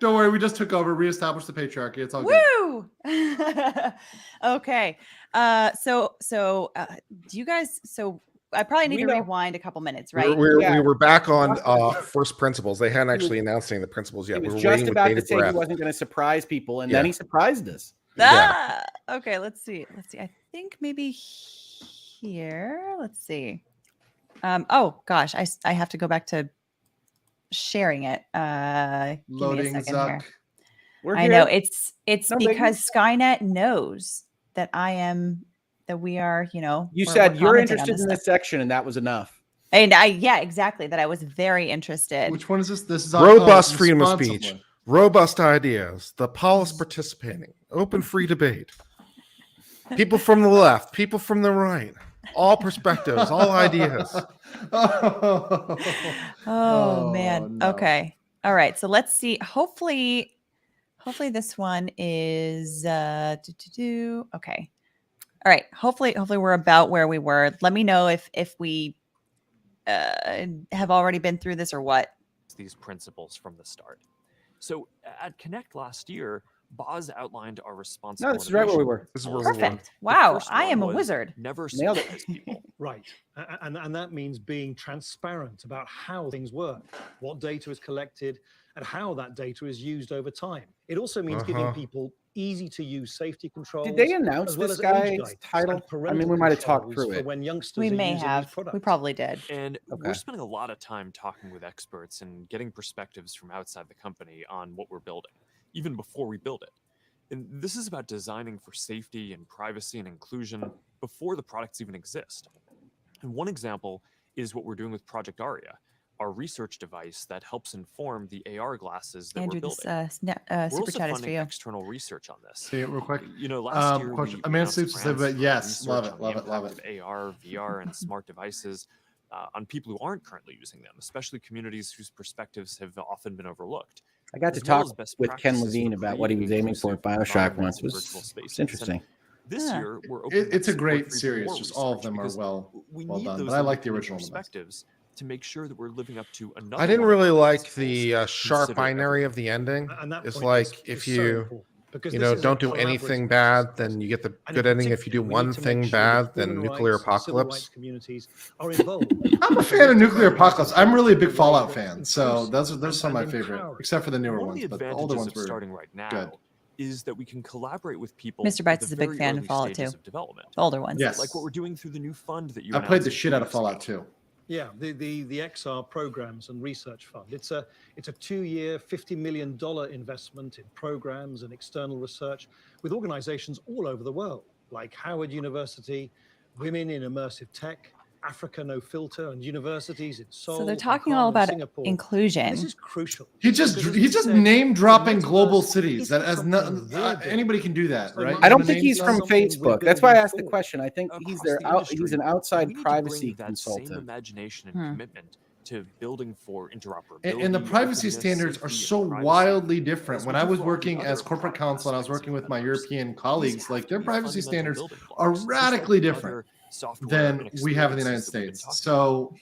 Don't worry, we just took over, reestablished the patriarchy. It's all good. Woo! Okay. So do you guys? So I probably need to rewind a couple minutes, right? We were back on first principles. They hadn't actually announced any of the principles yet. He was We were just waiting about with to bated say breath. he wasn't going to surprise people, and then he surprised us. Okay, let's see. I think maybe here. Let's see. Oh gosh, I have to go back to sharing it. Loading, give me a second Zuck. here. I know it's because Skynet knows that that we are, You said you're interested in this section, and that was enough. And yeah, exactly. That I was very interested. Which one is this? This is Robust freedom of speech, robust ideas, the polis participating, open free debate, people from the left, people from the right, all perspectives, all ideas. Oh man. no. Okay. All right. So let's see. Hopefully this one is okay. All right. Hopefully we're about where we were. Let me know if we have already been through this or what. these principles from the start. So at Connect last year, Boz outlined our responsible. No, this is right where we were. This is where Perfect. Wow, I am a wizard. Never Nailed it. surprise people. Right. And that means being transparent about how things work, what data is collected, and how that data is used over time. It also means giving people easy to use safety controls. Did they announce this guy's title? I mean, we might have talked through it. When youngsters We are may using have. these products. We probably did. And we're spending a lot of time talking with experts and getting perspectives from outside the company on what we're building, even before we build it. And this is about designing for safety and privacy and inclusion before the products even exist. And one example is what we're doing with Project Aria, our research device that helps inform the AR glasses that Andrew, we're building. this We're super also chat is for funding you. external research on this. See it real quick. You know, last year question. we Amanda announced Sleeps said, grants but for yes, love research it, on the love it, love impact it. of AR, VR, and smart devices on people who aren't currently using them, especially communities whose perspectives have often been overlooked. I got to as well talk as best with Ken practices Levine for about what he was creating aiming for at inclusive Bioshock environments once. It and virtual was spaces. interesting. This Yeah. year, we're opening It's a up great support for series. more Just all of research them are because well we done. need those But I like the independent original the best. perspectives to make sure that we're living up to another. I didn't one of really our like principles, the sharp consider binary of the ending. And that It's point like is if so you important. Because don't do anything bad, then you get the good ending. If you do one thing bad, then nuclear apocalypse. Communities are involved. I'm a fan of nuclear apocalypse. I'm really a big Fallout fan, so those are some of my favorite, except for the newer ones. But the older ones were starting right now good. Is that we can collaborate with people. Mr. Bites is a big fan of Fallout too. The older ones. Yes. Like what we're doing through the new fund that you. I played the shit out of Fallout 2. Yeah, the XR programs and research fund. It's a 2-year, $50 million investment in programs and external research with organizations all over the world, like Howard University, Women in Immersive Tech, Africa No Filter, and universities in Seoul. So they're talking all about inclusion. This is crucial. He's just name dropping global cities. That has anybody can do that, right? I don't think he's from Facebook. That's why I asked the question. I think he's an outside privacy consultant. Same imagination and commitment to building for interoperability. And the privacy standards are so wildly different. When I was working as corporate counsel and I was working with my European colleagues, like their privacy standards are radically different than we have in the United States. So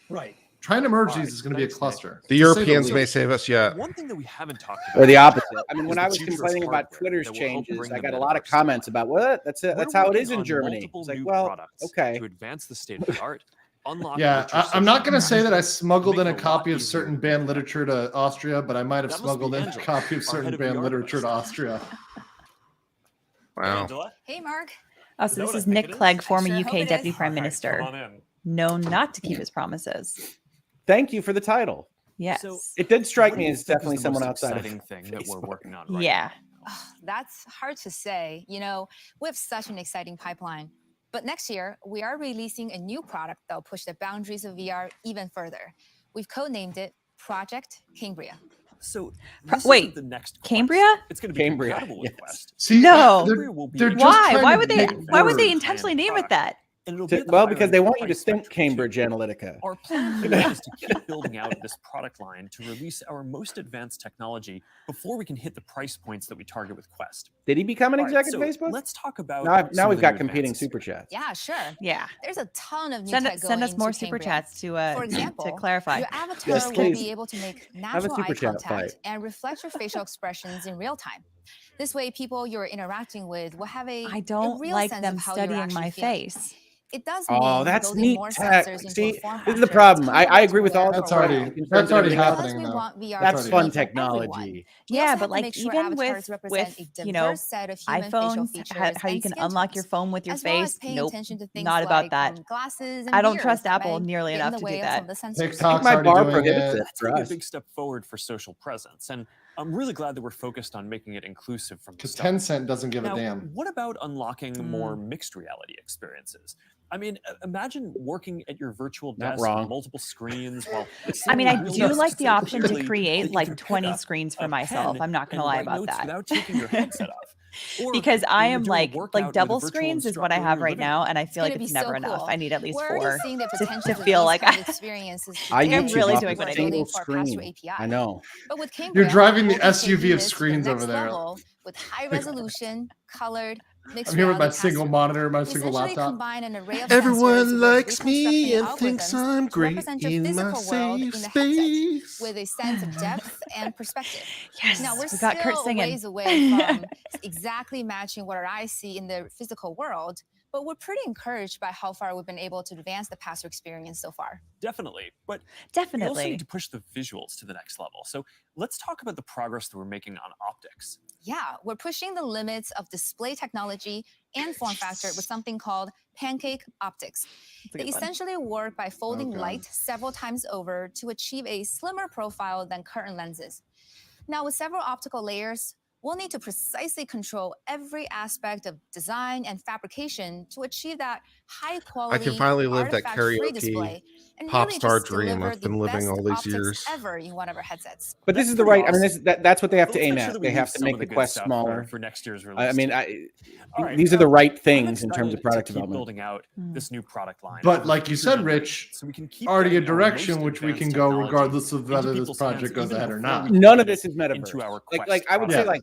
trying to merge these is going to be a cluster. The Europeans may save us yet. One thing that we haven't talked about, or the opposite. I mean, when I was complaining about Twitter's changes, I got a lot of comments about that's it. That's how it is in Germany. It's like, well, okay. To advance the state of the art. Yeah, I'm not going to say that I smuggled in a copy of certain banned literature to Austria, but I might have smuggled in a copy of certain banned literature to Austria. Wow. Hey, Mark. Oh, so this is Nick Clegg, former UK Deputy Prime Minister, known not to keep his promises. Thank you for the title. Yes. So it did strike me as definitely someone outside of thing that we're working on right now. That's hard to say. We have such an exciting pipeline. But next year, we are releasing a new product that will push the boundaries of VR even further. We've codenamed it Project Cambria. So wait, the next Cambria? It's going to be incredible with Quest. See, no. They're Why would they intentionally name it that? Well, because they want you to think Cambridge Analytica. Our plan is to keep building out this product line to release our most advanced technology before we can hit the price points that we target with Quest. Did he become an exec at Facebook? Let's talk about now we've got competing super chats. Yeah, sure. Yeah. There's a ton of new tech going send us more super Cambria. chats to For example, to clarify. Your avatar will be able to make natural eye contact fight. and reflect your facial expressions in real time. This way, people you're interacting with will have a I don't real like sense them of how you're studying actually my feeling. face. It does Oh, that's building neat more tech. sensors into See, a form this is the factor problem. that's I agree with all That's the already happening now. That's fun technology. Yeah, but like even with iPhones, how you can unlock your phone with your face. Nope, not about that. I don't trust Apple nearly enough to do that. TikTok's already doing it. That's a big step forward for social presence, and I'm really glad that we're focused on making it inclusive from the Because start. Tencent doesn't give a damn. What about unlocking more mixed reality experiences? I mean, imagine working at your virtual desk on multiple screens while. I mean, I do like the option to create like 20 screens for myself. I'm not going to lie about that. Without taking your headset off. Because I am like double screens is what I have right now, and I feel like it's never enough. I need at least 4 to feel like I'm really doing what I need. I know. But with Cambria, You're driving the we'll be taking SUV of this to the screens next over there. level with high resolution, colored, mixed I'm here with my reality single casting. monitor, my We single essentially laptop. combine an array of Everyone sensors likes with me and reconstruction thinks algorithms I'm to great represent your in my physical world in safe the headset space. with a sense of depth and perspective. Yes, now we're we got Kurt still singing. ways away from exactly matching what our eyes see in the physical world, but we're pretty encouraged by how far we've been able to advance the passer experience so far. Definitely, but we also Definitely. need to push the visuals to the next level. So let's talk about the progress that we're making on optics. Yeah, we're pushing the limits of display technology and form factor with something called Pancake Optics. They essentially work by folding light several times over to achieve a slimmer profile than current lenses. Now, with several optical layers, we'll need to precisely control every aspect of design and fabrication to achieve that high quality, I can finally live that artifact-free display karaoke and pop really star just dream deliver I've the been living best all these optics years. ever in one of our headsets. But this is the right. I mean, that's what they have to Let's aim make sure at. that we They have leave to some make of the good Quest stuff smaller. for next year's release. I mean, All right, these are the right I'm things in terms excited of product to keep development. building out this new product line. But like you said, Rich, So we can keep already a getting our direction most which we can advanced go technology regardless of into whether this people's project hands goes even ahead or before not. we None of put this is it metaverse. into our Like Quest I would say, product. like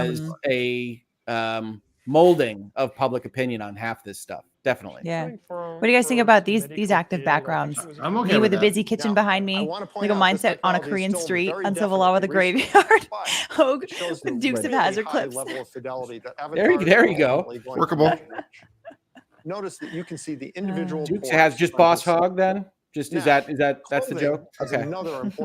as a molding of public opinion on half this stuff. Definitely. Yeah. What do you guys think about these active backgrounds? I'm okay me with with a that. busy kitchen behind me, legal mindset on a Korean street, uncivil law with a graveyard, Hogue with Dukes of Hazzard clips. There you go. Workable. Notice that you can see the individual. Dukes has just Boss Hog then? Just is that that's the joke? Okay.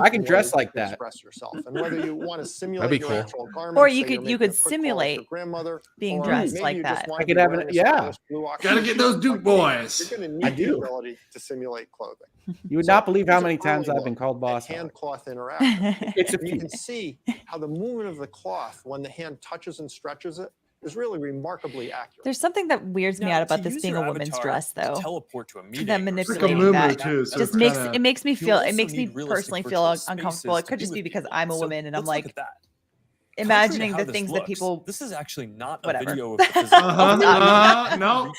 I can dress like that. Express yourself, and whether you want to simulate That'd be your cool. actual garment, Or you could simulate grandmother being or dressed maybe like you just that. want I could to have wear an a yeah. stylish blue Gotta get those Duke boys. You're going to need the ability to simulate clothing. You would not believe how many times I've been called Boss Hog. Hand cloth interaction. It's a You can see how the movement of the cloth when the hand touches and stretches it is really remarkably accurate. There's something that weirds me out about this being a woman's dress, though. Teleport to a meeting. Them manipulating that just makes me personally feel uncomfortable. It could just be because I'm a woman and I'm like imagining the things that people. This is actually not a whatever. video of the physical. No.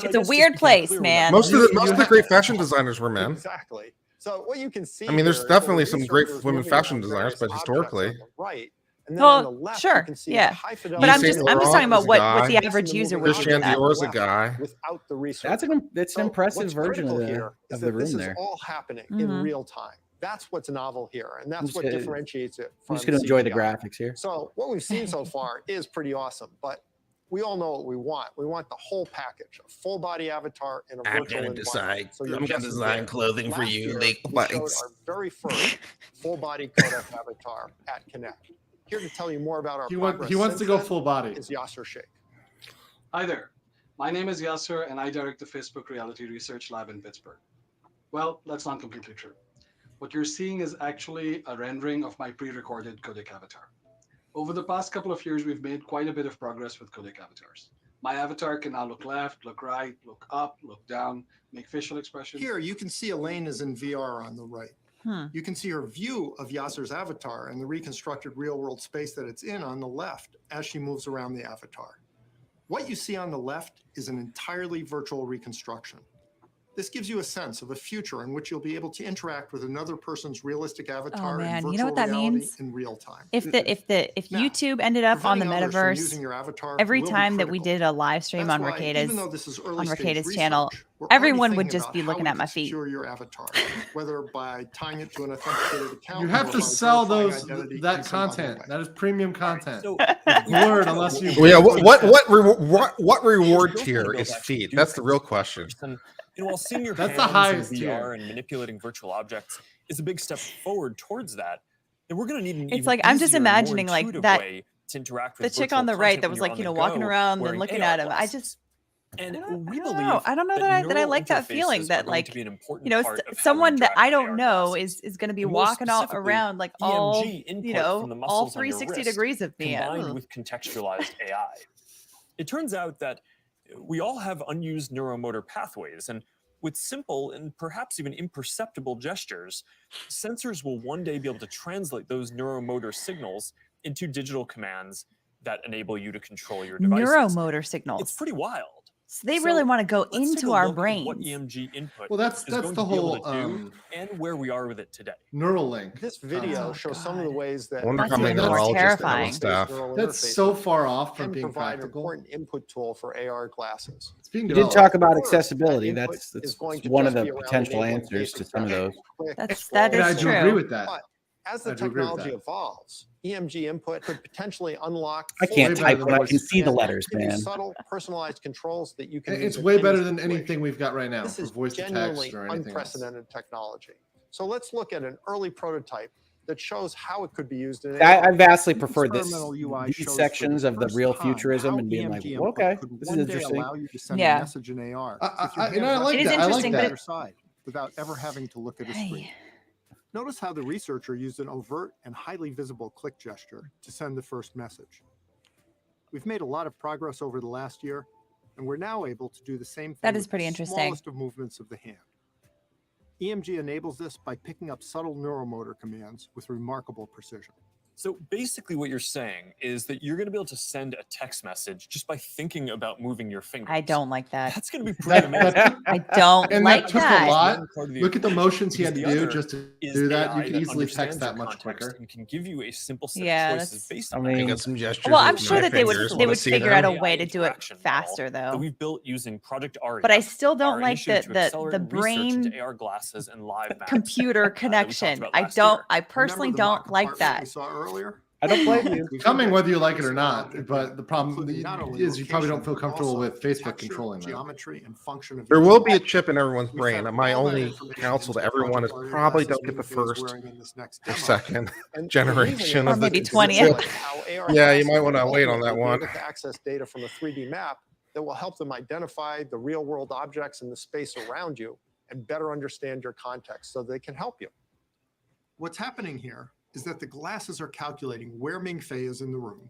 It's a weird place, man. Most of the great fashion designers were men. Exactly. So what you can see. I mean, there's definitely some great women fashion designers, but historically. Right. And then on the left, sure, you can see yeah. high fidelity. But I'm just talking about what the average user would do. Christian Dior's a guy. Without the research. That's an impressive version of the room there. This is all happening in real time. That's what's novel here, and that's what differentiates it from I'm just going to enjoy the graphics here. So what we've seen so far is pretty awesome, but we all know what we want. We want the whole package, a full body avatar in a virtual environment. I'm going to design clothing for you. We showed our very first full body codec avatar at Connect. Here to tell you more about our progress he wants to go since full body. Is Yasser Sheikh. Hi there. My name is Yasser, and I direct the Facebook Reality Research Lab in Pittsburgh. Well, that's not completely true. What you're seeing is actually a rendering of my pre-recorded codec avatar. Over the past couple of years, we've made quite a bit of progress with codec avatars. My avatar can now look left, look right, look up, look down, make facial expressions. Here, you can see Elaine is in VR on the right. You can see her view of Yasser's avatar and the reconstructed real-world space that it's in on the left as she moves around the avatar. What you see on the left is an entirely virtual reconstruction. This gives you a sense of a future in which you'll be able to interact with another person's realistic avatar in virtual you know what that reality means? in real time. If YouTube ended up on the Metaverse, every time that we did a live stream on Mercade's channel, everyone would just be looking at my feet. Your avatar, whether by tying it to an authenticated account. You have to sell that content. That is premium content. Word, unless you. Well, yeah. What reward tier is feed? That's the real question. While seeing your That's hands the highest in VR tier. and manipulating virtual objects is a big step forward towards that, and we're going to need an It's like I'm just imagining like that to interact the with chick virtual on the right content that when was you're like, on you know, the walking go, around and wearing looking AR at him. glasses. I don't know that I like that feeling that like, you know, someone that I don't know is going to be walking all around like all, you know, all 360 degrees of me. Combined with contextualized AI. It turns out that we all have unused neuromotor pathways, and with simple and perhaps even imperceptible gestures, sensors will one day be able to translate those neuromotor signals into digital commands that enable you to control your devices. Neuromotor signals. It's pretty wild. So they really want to go into our brains. What EMG input Well, that's the whole and where we are with it today. Neuralink. This video shows some of the ways that terrifying. That's so far off from being provide practical. an important input tool for AR glasses. It's being You developed. did talk about accessibility. That That's input is going to one of just the be around potential enabling answers to basic some of those. That Yeah, I is do true. agree with that. But as the I do agree with technology that. evolves, EMG input could potentially unlock. I can't full type, but I voice can see the and letters, give you man. Subtle, personalized controls that you can. It's use way in better any than situation. anything we've got right now This for is voice to genuinely text or anything else. unprecedented technology. So let's look at an early prototype that shows how it could be used in. I vastly prefer this. Experimental UI These shows for sections the of the first real time futurism how and being like, EMG well, input okay, could this is one day interesting. allow you to send Yeah. a message in AR. I like It is that. I like interesting, that. but Side without ever having to look at a screen. Notice how the researcher used an overt and highly visible click gesture to send the first message. We've made a lot of progress over the last year, and we're now able to do the same thing. That is with pretty the interesting. Smallest of movements of the hand. EMG enables this by picking up subtle neuromotor commands with remarkable precision. So basically what you're saying is that you're going to be able to send a text message just by thinking about moving your fingers. I don't like that. That's going to be pretty amazing. I don't And like that took that. a lot. Part of the Look at the motions he had to because the do other just to is do that. You AI can easily understands text that your much context quicker. and can give you a simple set Yeah, of choices that's- based I on mean, that. I got some gestures. Well, I'm with sure my that they fingers. would Wanna see figure them? out a way to do it Interaction faster model though. that we've built using Project Aria. But I still don't our like initiative to the accelerate research brain into AR glasses and live maps computer that we talked connection. about I last don't. year. I personally don't like that. We saw earlier. I don't blame you. Coming whether you like it or not, but the problem is you probably don't feel comfortable with Facebook controlling that. Geometry and function of There each will element. be a chip in everyone's brain. My all that only information counsel to into everyone is Project Aria probably glasses don't get the Moonface first wearing in this next or demo. second And generation Or of maybe the 20th. how AR Yeah, you glasses might want to will wait on that ultimately be one. able to access data from a 3D map that will help them identify the real world objects in the space around you and better understand your context so they can help you. What's happening here is that the glasses are calculating where Ming-Fei is in the room,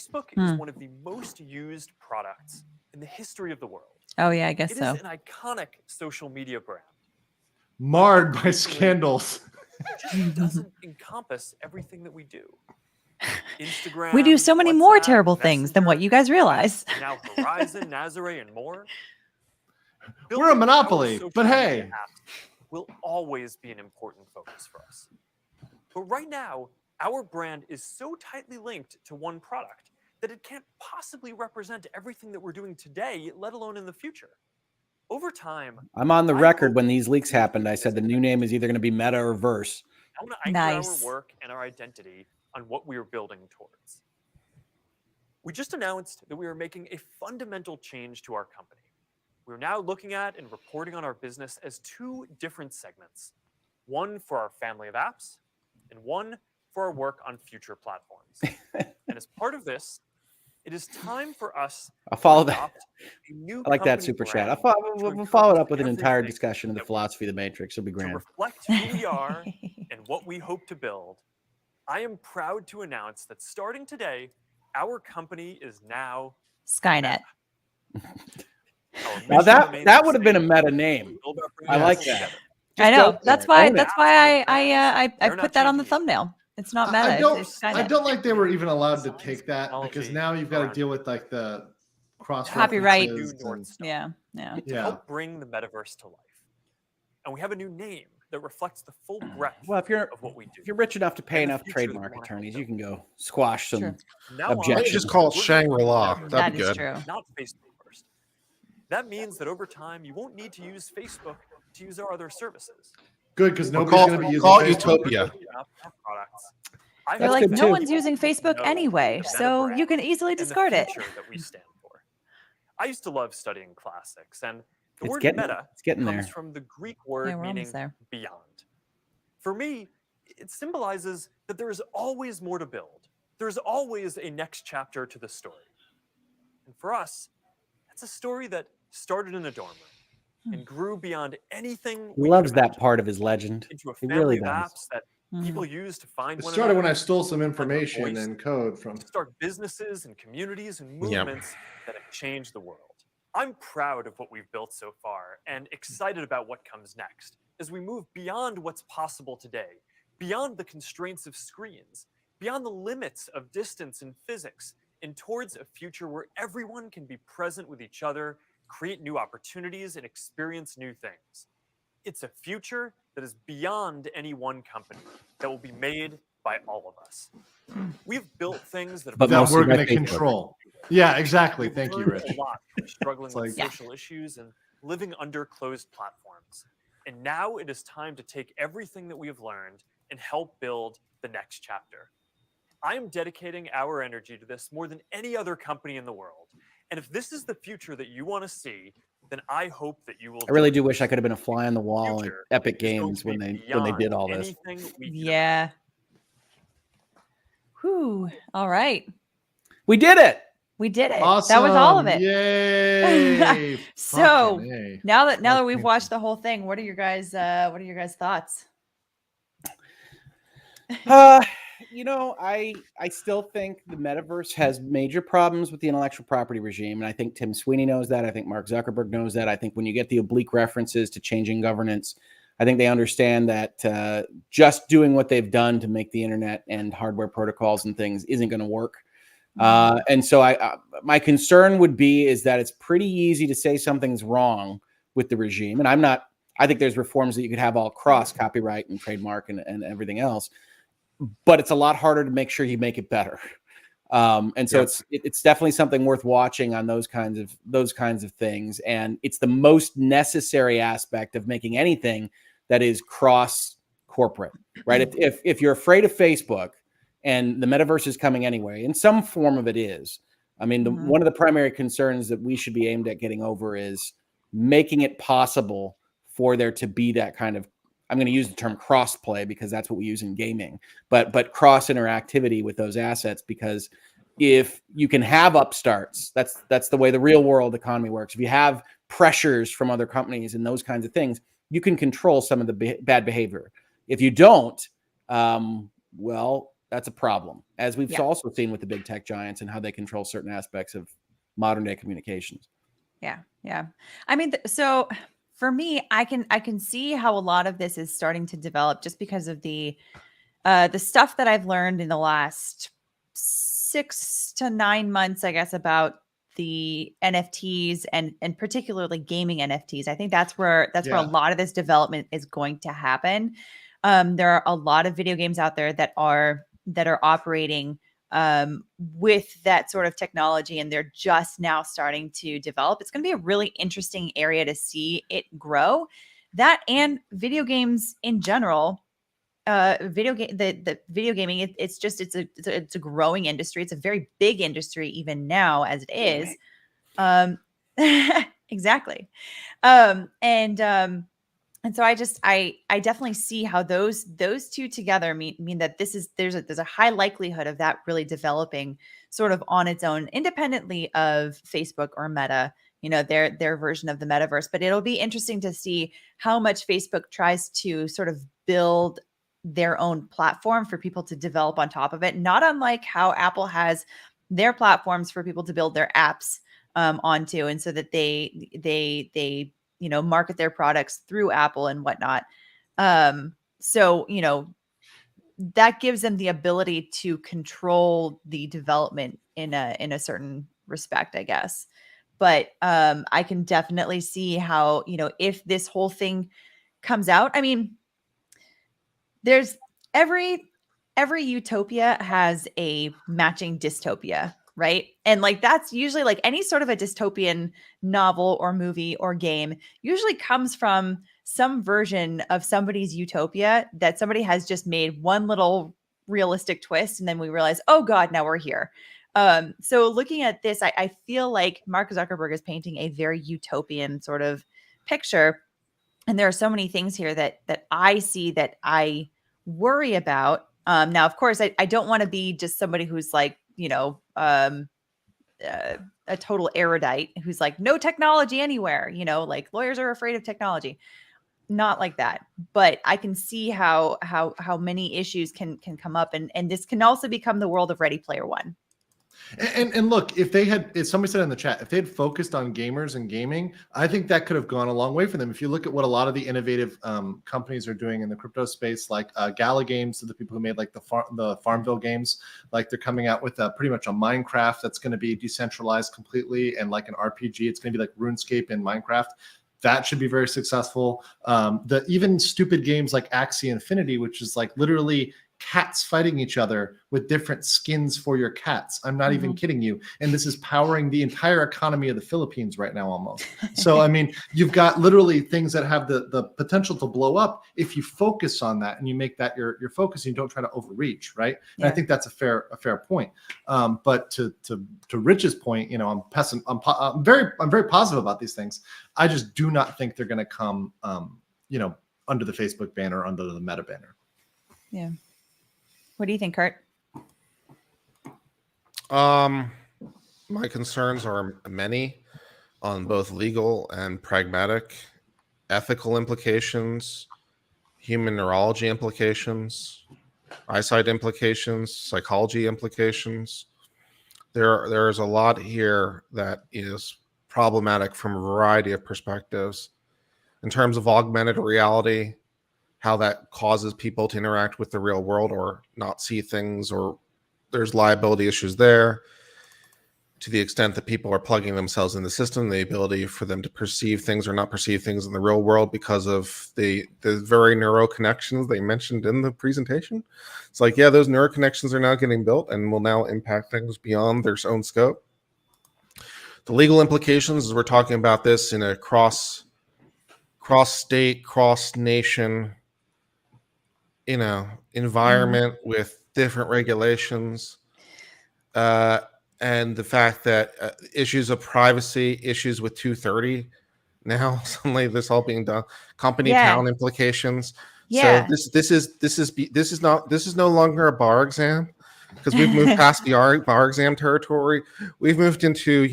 Facebook is one of the most used products in the history of the world. Oh, yeah, I guess It so. is an iconic social media brand. marred by scandals. It just doesn't encompass everything that we do. Instagram. We do so many more terrible things than what you guys realize. Now Horizon, Nazare, and more. We're a monopoly, but hey. Will always be an important focus for us. But right now, our brand is so tightly linked to one product that it can't possibly represent everything that we're doing today, let alone in the future. Over time, I'm on the record when these leaks happened. I said the new name is either going to be Meta or Verse. I want to anchor our work and our identity on what we are building towards. We just announced that we are making a fundamental change to our company. We're now looking at and reporting on our business as two different segments. One for our family of apps and one for our work on future platforms. And as part of this, it is time for us I'll follow to that. adopt a new I like that company super brand chat. We'll follow it up with an entire discussion of the philosophy of the Matrix. It'll be to grand. reflect who we are and what we hope to build. I am proud to announce that starting today, our company is now Skynet. Now that would have been a meta name. I like that. I know. That's why I put that on the thumbnail. It's not Meta. I don't like they were even allowed to take that, because now you've got to deal with like the cross copyright. and, Yeah. To help bring the metaverse to life. And we have a new name that reflects the full breadth of what we do. If you're rich enough to pay enough trademark attorneys, you can go squash some Why don't you objections. just call it Shangri-La? That'd That be is good. true. Not Facebook first. That means that over time, you won't need to use Facebook to use our other services. Good, because We'll nobody's call- going to be using call it Facebook. Utopia. They're like, no one's using Facebook anyway, so you can easily discard it. That we stand for. I used to love studying classics, and the It's word getting- meta it's getting comes there. from the Greek word Yeah, we're meaning almost there. beyond. For me, it symbolizes that there is always more to build. There's always a next chapter to the story. And for us, that's a story that started in a dorm room and grew beyond anything He loves that part of his legend. into a He family really of does. apps that people use to find It one started when another, I stole some information and code from. to start businesses and communities and Yep. movements that have changed the world. I'm proud of what we've built so far and excited about what comes next as we move beyond what's possible today, beyond the constraints of screens, beyond the limits of distance and physics, and towards a future where everyone can be present with each other, create new opportunities, and experience new things. It's a future that is beyond any one company, that will be made by all of us. We've built things that, But that mostly we're by going to Facebook. control. Yeah, exactly. We've Thank you, learned Rich. a lot from struggling It's with like- social issues and living under closed platforms. And now it is time to take everything that we have learned and help build the next chapter. I am dedicating our energy to this more than any other company in the world. And if this is the future that you want to see, then I hope that you will. I really join do wish I could have been a fly on the wall at Epic Games when they did all this. anything we can Yeah. Whew. All right. We did it. We did it. That was all of Awesome. it. Yay. So Fucking A. now that we've watched the whole thing, what are your guys' thoughts? You know, I still think the metaverse has major problems with the intellectual property regime, and I think Tim Sweeney knows that. I think Mark Zuckerberg knows that. I think when you get the oblique references to changing governance, I think they understand that just doing what they've done to make the internet and hardware protocols and things isn't going to work. And so my concern would be is that it's pretty easy to say something's wrong with the regime, and I think there's reforms that you could have all cross copyright and trademark and everything else. But it's a lot harder to make sure you make it better. And so it's definitely something worth watching on those kinds of things. And it's the most necessary aspect of making anything that is cross corporate, right? If you're afraid of Facebook and the metaverse is coming anyway, in some form of it is. I mean, one of the primary concerns that we should be aimed at getting over is making it possible for there to be that kind of, I'm going to use the term cross play because that's what we use in gaming, but cross interactivity with those assets, because if you can have upstarts, that's the way the real world economy works. If you have pressures from other companies and those kinds of things, you can control some of the bad behavior. If you don't, well, that's a problem, as we've also seen with the big tech giants and how they control certain aspects of modern day communications. Yeah. I mean, so for me, I can see how a lot of this is starting to develop just because of the stuff that I've learned in the last 6 to 9 months, I guess, about the NFTs and particularly gaming NFTs. I think that's where a lot of this development is going to happen. There are a lot of video games out there that are operating with that sort of technology, and they're just now starting to develop. It's going to be a really interesting area to see it grow. That and video games in general. The video gaming, it's a growing industry. It's a very big industry even now as it is. Exactly. And so I definitely see how those two together mean that there's a high likelihood of that really developing sort of on its own, independently of Facebook or Meta, their version of the metaverse. But it'll be interesting to see how much Facebook tries to sort of build their own platform for people to develop on top of it, not unlike how Apple has their platforms for people to build their apps onto, and so that they market their products through Apple and whatnot. So that gives them the ability to control the development in a certain respect, I guess. But I can definitely see how, if this whole thing comes out, I mean, there's every utopia has a matching dystopia, right? And like that's usually like any sort of a dystopian novel or movie or game usually comes from some version of somebody's utopia that somebody has just made one little realistic twist, and then we realize, oh God, now we're here. So looking at this, I feel like Mark Zuckerberg is painting a very utopian sort of picture. And there are so many things here that I see that I worry about. Now, of course, I don't want to be just somebody who's like, a total erudite who's like, no technology anywhere, like lawyers are afraid of technology. Not like that. But I can see how many issues can come up. And this can also become the world of Ready Player One. And look, if somebody said in the chat, if they had focused on gamers and gaming, I think that could have gone a long way for them. If you look at what a lot of the innovative companies are doing in the crypto space, like Gala Games, so the people who made like the Farmville games, like they're coming out with pretty much a Minecraft that's going to be decentralized completely and like an RPG. It's going to be like RuneScape and Minecraft. That should be very successful. The even stupid games like Axie Infinity, which is like literally cats fighting each other with different skins for your cats. I'm not even kidding you. And this is powering the entire economy of the Philippines right now almost. So, I mean, you've got literally things that have the potential to blow up if you focus on that and you make that your focus and you don't try to overreach, right? And I think that's a fair point. But to Rich's point, I'm very positive about these things. I just do not think they're going to come, under the Facebook banner, under the Meta banner. Yeah. What do you think, Kurt? My concerns are many on both legal and pragmatic, ethical implications, human neurology implications, eyesight implications, psychology implications. There's a lot here that is problematic from a variety of perspectives. In terms of augmented reality, how that causes people to interact with the real world or not see things, or there's liability issues there. To the extent that people are plugging themselves in the system, the ability for them to perceive things or not perceive things in the real world because of the very neural connections they mentioned in the presentation. It's like, yeah, those neural connections are now getting built and will now impact things beyond their own scope. The legal implications, as we're talking about this in a cross-state, cross-nation, environment with different regulations, and the fact that issues of privacy, issues with 230 now suddenly this all being done, company town implications. So this is no longer a bar exam, because we've moved past the bar exam territory. We've moved into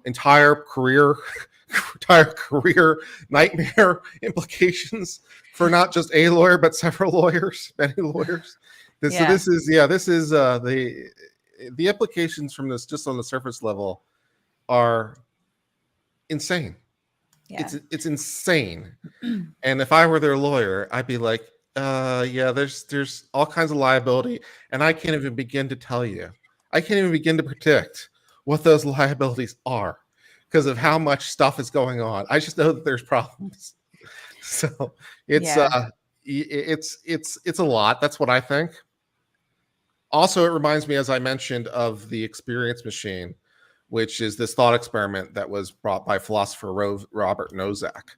entire career nightmare implications for not just a lawyer but several lawyers, many lawyers. So this is the implications from this just on the surface level are insane. it's insane. And if I were their lawyer, I'd be like, yeah, there's all kinds of liability, and I can't even begin to tell you. I can't even begin to predict what those liabilities are because of how much stuff is going on. I just know that there's problems. So it's a lot. That's what I think. Also, it reminds me, as I mentioned, of the experience machine, which is this thought experiment that was brought by philosopher Robert Nozick.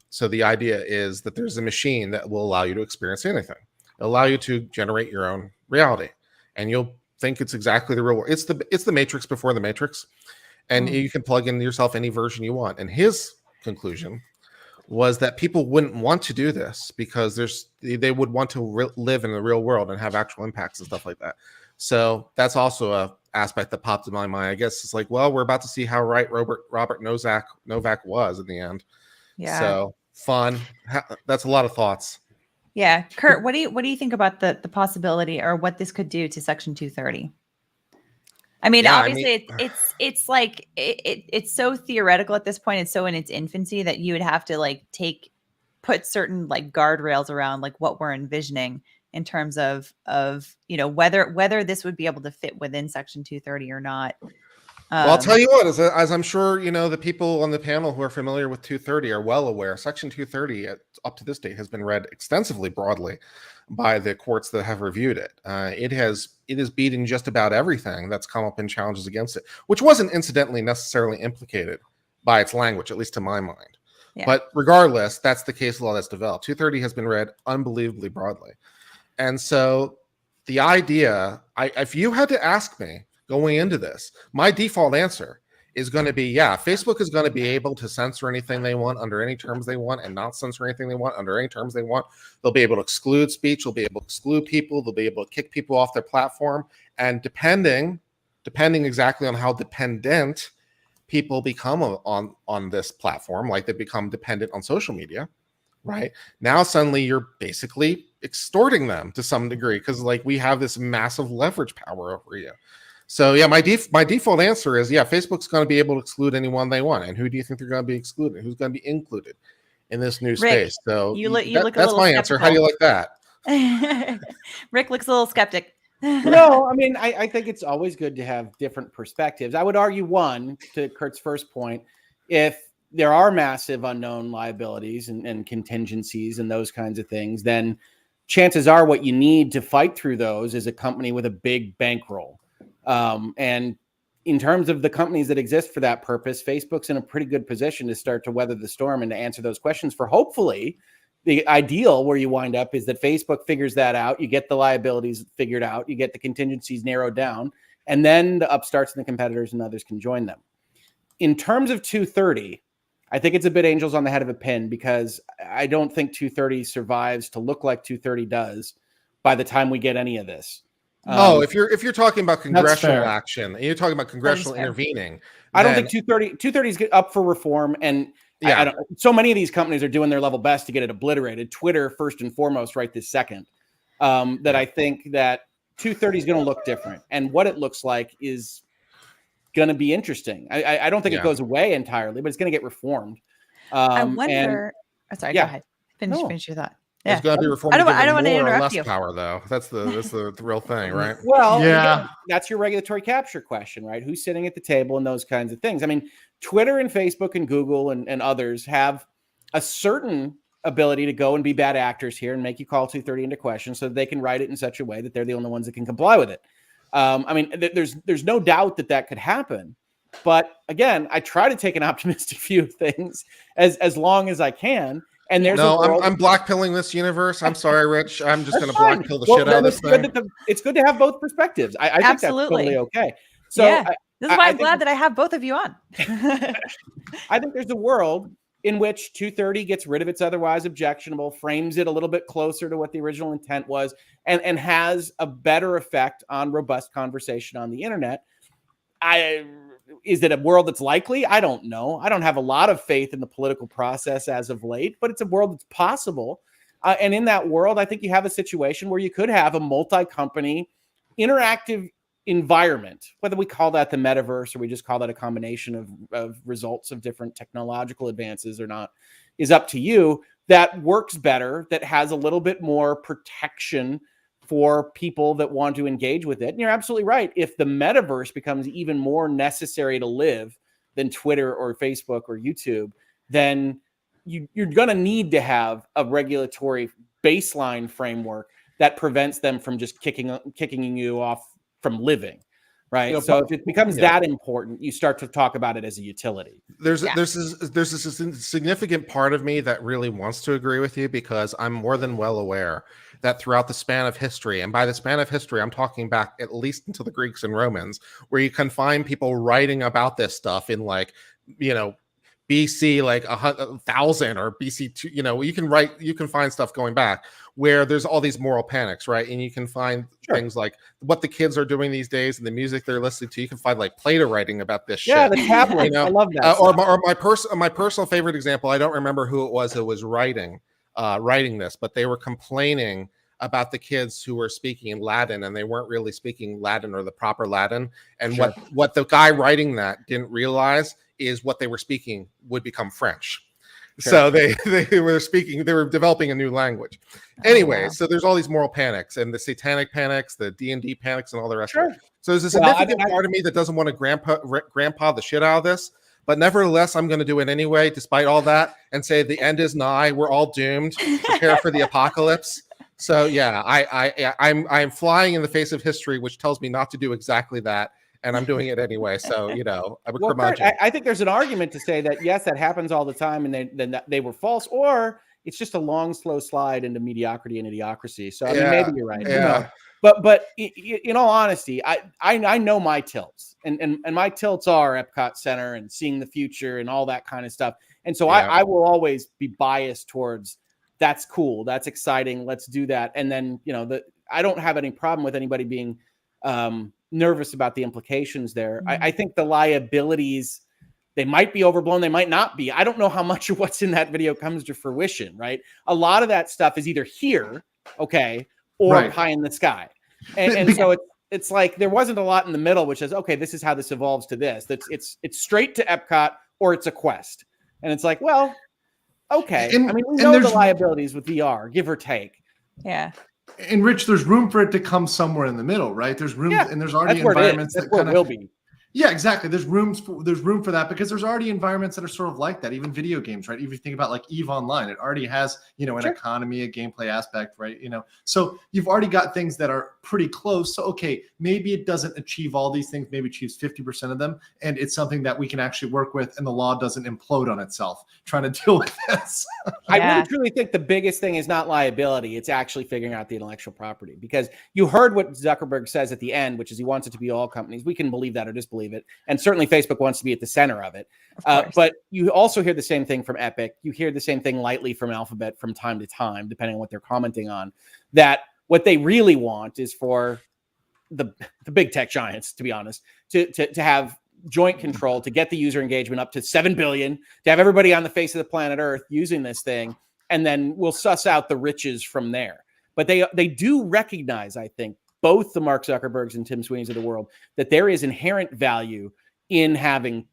So the idea is that there's a machine that will allow you to experience anything. It'll allow you to generate your own reality, and you'll think it's exactly the real world. It's the Matrix before the Matrix, and you can plug in yourself any version you want. And his conclusion was that people wouldn't want to do this because they would want to live in the real world and have actual impacts and stuff like that. So that's also a aspect that popped in my mind. I guess it's like, well, we're about to see how right Robert Novak was in the end. Yeah. So fun. That's a lot of thoughts. Yeah, Kurt, what do you think about the possibility or what this could do to Section 230? I mean, obviously, it's like it's so theoretical at this point. It's so in its infancy that you would have to like put certain like guardrails around like what we're envisioning in terms of whether this would be able to fit within Section 230 or not. Well, I'll tell you what, as I'm sure the people on the panel who are familiar with 230 are well aware, Section 230 up to this date has been read extensively broadly by the courts that have reviewed it. It has beaten just about everything that's come up in challenges against it, which wasn't incidentally necessarily implicated by its language, at least to my mind. Yeah. But regardless, that's the case law that's developed. 230 has been read unbelievably broadly. And so the idea, if you had to ask me going into this, my default answer is going to be, yeah, Facebook is going to be able to censor anything they want under any terms they want and not censor anything they want under any terms they want. They'll be able to exclude speech. They'll be able to exclude people. They'll be able to kick people off their platform. And depending exactly on how dependent people become on this platform, like they become dependent on social media, right? Now suddenly you're basically extorting them to some degree because like we have this massive leverage power over you. So yeah, my default answer is, yeah, Facebook's going to be able to exclude anyone they want. And who do you think they're going to be excluding? Who's going to be included in this new space? So that's my answer. How do you like that? Rick looks a little skeptic. No, I mean, I think it's always good to have different perspectives. I would argue, one, to Kurt's first point, if there are massive unknown liabilities and contingencies and those kinds of things, then chances are what you need to fight through those is a company with a big bankroll. And in terms of the companies that exist for that purpose, Facebook's in a pretty good position to start to weather the storm and to answer those questions for hopefully the ideal where you wind up is that Facebook figures that out. You get the liabilities figured out, you get the contingencies narrowed down, and then the upstarts and the competitors and others can join them. In terms of 230, I think it's a bit angels on the head of a pin because I don't think 230 survives to look like 230 does by the time we get any of this. If you're talking about congressional action and you're talking about congressional intervening, I don't think 230 is up for reform. And yeah, so many of these companies are doing their level best to get it obliterated. Twitter, first and foremost, right this second, that I think that 230 is going to look different. And what it looks like is going to be interesting. I don't think it goes away entirely, but it's going to get reformed. I wonder. Go ahead. Finish your thought. It's going to be reformed. I don't want to interrupt less you. Power, though. That's the real thing, right? Well, yeah, that's your regulatory capture question, right? Who's sitting at the table and those kinds of things. I mean, Twitter and Facebook and Google and others have a certain ability to go and be bad actors here and make you call 230 into question so that they can write it in such a way that they're the only ones that can comply with it. I mean, there's no doubt that could happen. But again, I try to take an optimistic view of things as long as I can. And there's I'm blackpilling this universe. I'm sorry, Rich. I'm just going to blackpill the shit out of this thing. It's good to have both perspectives. I think that's totally okay. So this is why I'm glad that I have both of you on. I think there's a world in which 230 gets rid of its otherwise objectionable, frames it a little bit closer to what the original intent was, and has a better effect on robust conversation on the internet. Is it a world that's likely? I don't know. I don't have a lot of faith in the political process as of late, but it's a world that's possible. And in that world, I think you have a situation where you could have a multi-company interactive environment, whether we call that the metaverse or we just call that a combination of results of different technological advances or not, is up to you, that works better, that has a little bit more protection for people that want to engage with it. And you're absolutely right. If the metaverse becomes even more necessary to live than Twitter or Facebook or YouTube, then you're going to need to have a regulatory baseline framework that prevents them from just kicking you off from living, right? You know, so if it becomes that important, you start to talk about it as a utility. There's a significant part of me that really wants to agree with you, because I'm more than well aware that throughout the span of history, and by the span of history, I'm talking back at least into the Greeks and Romans, where you can find people writing about this stuff in like, you know, BC like 1,000 or BC 2, you know, you can find stuff going back where there's all these moral panics, right? And you can find things like what the kids are doing these days and the music they're listening to. You can find like Plato writing about this shit. Yeah, the tablet. You know? I love that. Or my personal favorite example, I don't remember who it was that was writing this, but they were complaining about the kids who were speaking in Latin, and they weren't really speaking Latin or the proper Latin. And what the guy writing that didn't realize is what they were speaking would become French. So they were developing a new language. Anyway, so there's all these moral panics and the satanic panics, the D&D panics, and all the rest of it. So there's a significant part of me that doesn't want to grandpa the shit out of this, but nevertheless, I'm going to do it anyway, despite all that, and say the end is nigh. We're all doomed. Prepare for the apocalypse. So yeah, I'm flying in the face of history, which tells me not to do exactly that. And I'm doing it anyway. So, you know, I'm a curmudgeon. I think there's an argument to say that, yes, that happens all the time, and they were false, or it's just a long, slow slide into mediocrity and idiocracy. So, I mean, maybe you're right. Yeah. You know? But in all honesty, I know my tilts, and my tilts are Epcot Center and seeing the future and all that kind of stuff. And so I will always be biased towards that's cool, that's exciting, let's do that. And then, you know, I don't have any problem with anybody being nervous about the implications there. I think the liabilities, they might be overblown, they might not be. I don't know how much of what's in that video comes to fruition, right? A lot of that stuff is either here, okay, or pie in the sky. And so it's like there wasn't a lot in the middle, which is, okay, this is how this evolves to this. It's straight to Epcot or it's a quest. And it's like, well, okay. I mean, we know the liabilities with VR, give or take. Yeah. And Rich, there's room for it to come somewhere in the middle, right? There's room, and there's already environments that kind of will be. Yeah, exactly. There's room for that, because there's already environments that are sort of like that. Even video games, right? Even if you think about like EVE Online, it already has, you know, an economy, a gameplay aspect, right? You know, so you've already got things that are pretty close. So okay, maybe it doesn't achieve all these things, maybe achieves 50% of them, and it's something that we can actually work with, and the law doesn't implode on itself trying to deal with this. I really truly think the biggest thing is not liability; it's actually figuring out the intellectual property. Because you heard what Zuckerberg says at the end, which is he wants it to be all companies. We can believe that or disbelieve it, and certainly Facebook wants to be at the center of it. But you also hear the same thing from Epic. You hear the same thing lightly from Alphabet from time to time, depending on what they're commenting on. That what they really want is for the big tech giants, to be honest, to have joint control, to get the user engagement up to 7 billion, to have everybody on the face of the planet Earth using this thing, and then we'll suss out the riches from there. But they do recognize, I think, both the Mark Zuckerbergs and Tim Sweeneys of the world, that there is inherent value in having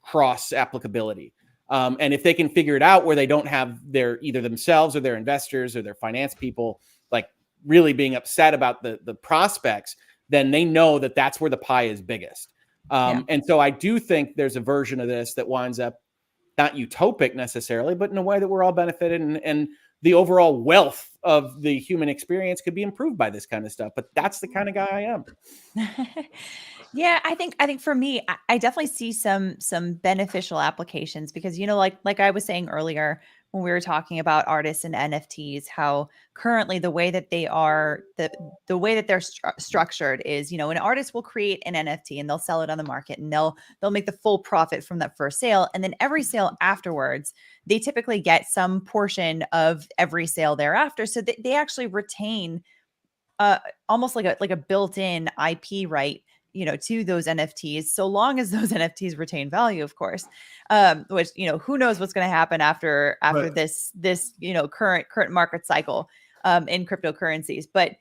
cross applicability. And if they can figure it out where they don't have their either themselves or their investors or their finance people like really being upset about the prospects, then they know that that's where the pie is biggest. And so I do think there's a version of this that winds up not utopic necessarily, but in a way that we're all benefited, and the overall wealth of the human experience could be improved by this kind of stuff. But that's the kind of guy I am. Yeah, I think for me, I definitely see some beneficial applications, because, you know, like I was saying earlier when we were talking about artists and NFTs, how currently the way that they are, the way that they're structured is, you know, an artist will create an NFT and they'll sell it on the market, and they'll make the full profit from that first sale, and then every sale afterwards, they typically get some portion of every sale thereafter, so they actually retain almost like a built-in IP right, you know, to those NFTs, so long as those NFTs retain value, of course. Which, you know, who knows what's going to happen after this, you know, current market cycle in cryptocurrencies. But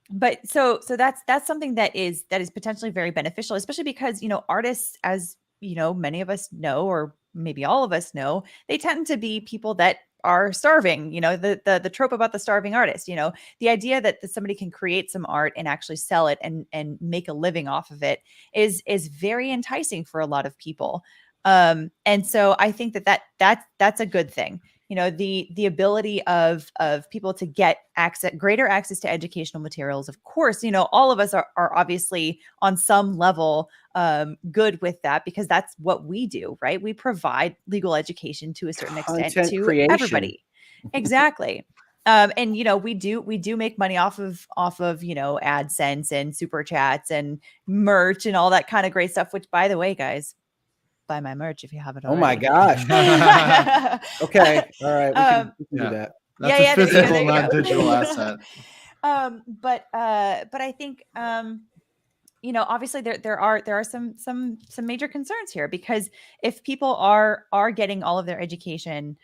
But so that's something that is potentially very beneficial, especially because, artists, as many of us know, or maybe all of us know, they tend to be people that are starving. The trope about the starving artist, the idea that somebody can create some art and actually sell it and make a living off of it is very enticing for a lot of people. And so I think that's a good thing. The ability of people to get greater access to educational materials. Of course, all of us are obviously on some level good with that, because that's what we do, right? We provide legal education to a certain extent to everybody. Exactly. And we do make money off of AdSense and super chats and merch and all that kind of great stuff, which, by the way, guys, buy my merch if you haven't already. Oh my gosh. Okay. All right. We can do that. That's a physical, not digital asset. But I think obviously there are some major concerns here, because if people are getting all of their education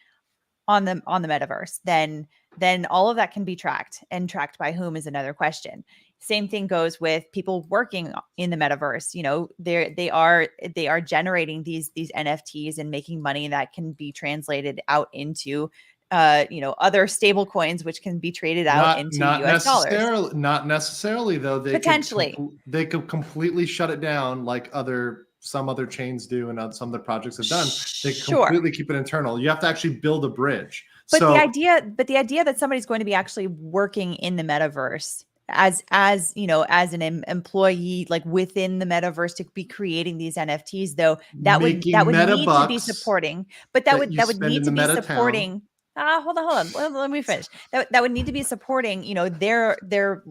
on the metaverse, then all of that can be tracked, and tracked by whom is another question. Same thing goes with people working in the metaverse. They are generating these NFTs and making money that can be translated out into other stable coins, which can be traded out into US dollars. Not necessarily, though. They could completely shut it down, like some other chains do, and some of the projects have done. They completely keep it internal. You have to actually build a bridge. But the idea that somebody's going to be actually working in the metaverse as an employee, like within the metaverse, to be creating these NFTs, though, that would need to be supporting. But that would need to be supporting. Hold on. Let me finish. That would need to be supporting, their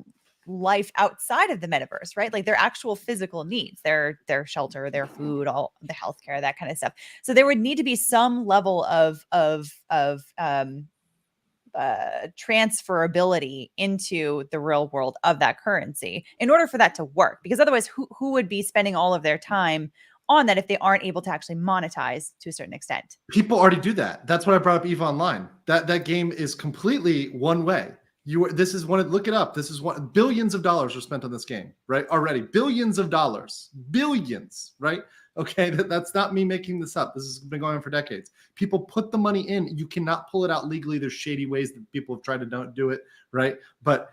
life outside of the metaverse, right? Like their actual physical needs, their shelter, their food, all the healthcare, that kind of stuff. So there would need to be some level of transferability into the real world of that currency in order for that to work, because otherwise who would be spending all of their time on that if they aren't able to actually monetize to a certain extent? People already do that. That's what I brought up EVE Online. That game is completely one way. Look it up. This is what billions of dollars are spent on this game, right? Already billions of dollars, right? Okay. That's not me making this up. This has been going on for decades. People put the money in. You cannot pull it out legally. There's shady ways that people have tried to don't do it, right? But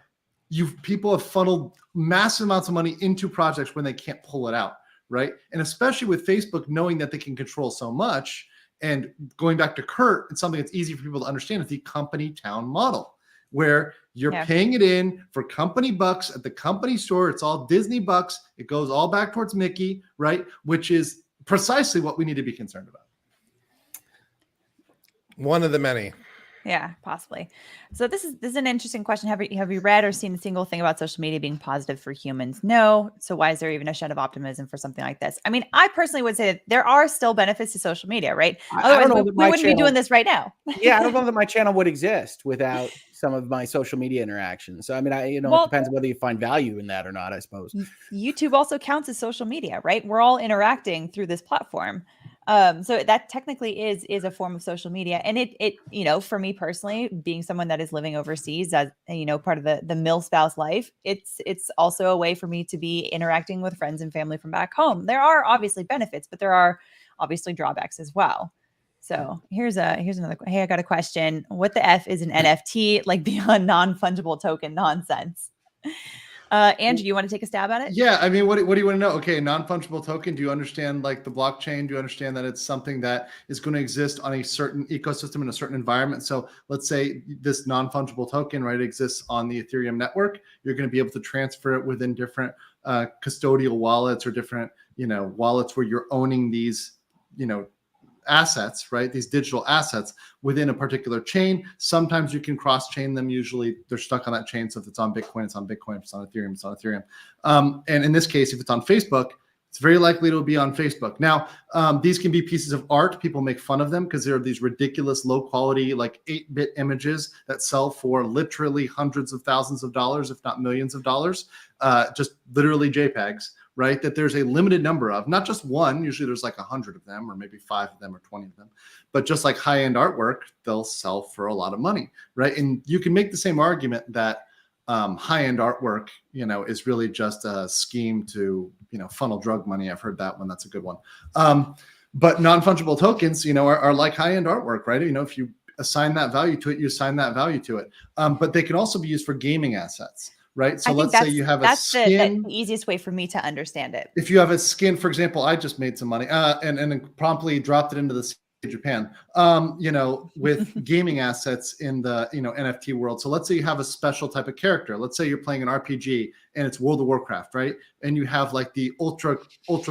people have funneled massive amounts of money into projects when they can't pull it out, right? And especially with Facebook knowing that they can control so much, and going back to Kurt, it's something that's easy for people to understand, is the company town model, where you're paying it in for company bucks at the company store. It's all Disney bucks. It goes all back towards Mickey, right? Which is precisely what we need to be concerned about. One of the many. Yeah, possibly. So this is an interesting question. Have you read or seen a single thing about social media being positive for humans? No. So why is there even a shed of optimism for something like this? I mean, I personally would say that there are still benefits to social media, right? Otherwise, we wouldn't be doing this right now. Yeah, I don't know that my channel would exist without some of my social media interactions. So I mean, it depends on whether you find value in that or not, I suppose. YouTube also counts as social media, right? We're all interacting through this platform. So that technically is a form of social media. And it for me personally, being someone that is living overseas as, part of the mill spouse life, it's also a way for me to be interacting with friends and family from back home. There are obviously benefits, but there are obviously drawbacks as well. So here's another. Hey, I got a question. What the F is an NFT, like beyond non-fungible token nonsense? Andrew, you want to take a stab at it? Yeah, I mean, what do you want to know? Okay, non-fungible token. Do you understand like the blockchain? Do you understand that it's something that is going to exist on a certain ecosystem in a certain environment? So let's say this non-fungible token, right, exists on the Ethereum network. You're going to be able to transfer it within different custodial wallets, or different, wallets where you're owning these, assets, right? These digital assets within a particular chain. Sometimes you can cross-chain them. Usually they're stuck on that chain. So if it's on Bitcoin, it's on Bitcoin. If it's on Ethereum, it's on Ethereum. And in this case, if it's on Facebook, it's very likely it'll be on Facebook. Now, these can be pieces of art. People make fun of them because there are these ridiculous low quality, like 8-bit images that sell for literally hundreds of thousands of dollars, if not millions of dollars, just literally JPEGs. Right, that there's a limited number of, not just one. Usually there's like 100 of them, or maybe 5 of them, or 20 of them. But just like high-end artwork, they'll sell for a lot of money, right? And you can make the same argument that high-end artwork, is really just a scheme to, funnel drug money. I've heard that one. That's a good one. But non-fungible tokens, are like high-end artwork, right? If you assign that value to it, you assign that value to it. But they can also be used for gaming assets, right? So let's say you have a skin. That's the easiest way for me to understand it. If you have a skin, for example, I just made some money and promptly dropped it into the Japan, with gaming assets in the, NFT world. So let's say you have a special type of character. Let's say you're playing an RPG and it's World of Warcraft, right? And you have like the ultra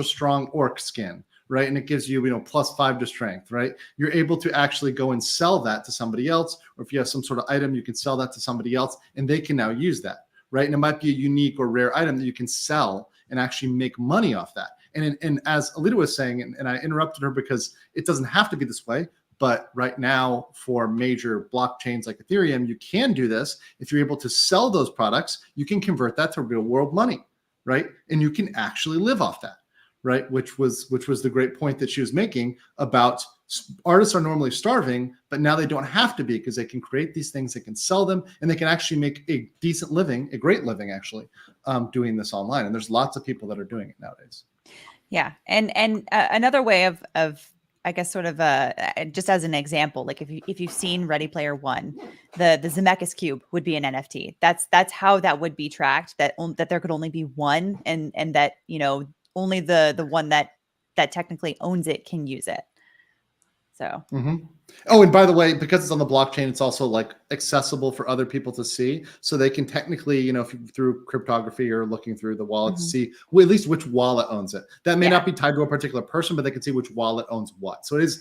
strong orc skin, right? And it gives you, +5 to strength, right? You're able to actually go and sell that to somebody else. Or if you have some sort of item, you can sell that to somebody else and they can now use that, right? And it might be a unique or rare item that you can sell and actually make money off that. And as Alita was saying, and I interrupted her because it doesn't have to be this way, but right now for major blockchains like Ethereum, you can do this. If you're able to sell those products, you can convert that to real world money, right? And you can actually live off that, right? Which was the great point that she was making about artists are normally starving, but now they don't have to be because they can create these things, they can sell them, and they can actually make a decent living, a great living actually, doing this online. And there's lots of people that are doing it nowadays. Yeah. And another way of I guess sort of just as an example, like if you've seen Ready Player One, the Zemeckis cube would be an NFT. That's how that would be tracked, that there could only be one and that, only the one that technically owns it can use it. So. Oh, and by the way, because it's on the blockchain, it's also like accessible for other people to see. So they can technically, if you, through cryptography or looking through the wallet to see at least which wallet owns it. That may not be tied to a particular person, but they can see which wallet owns what. So it is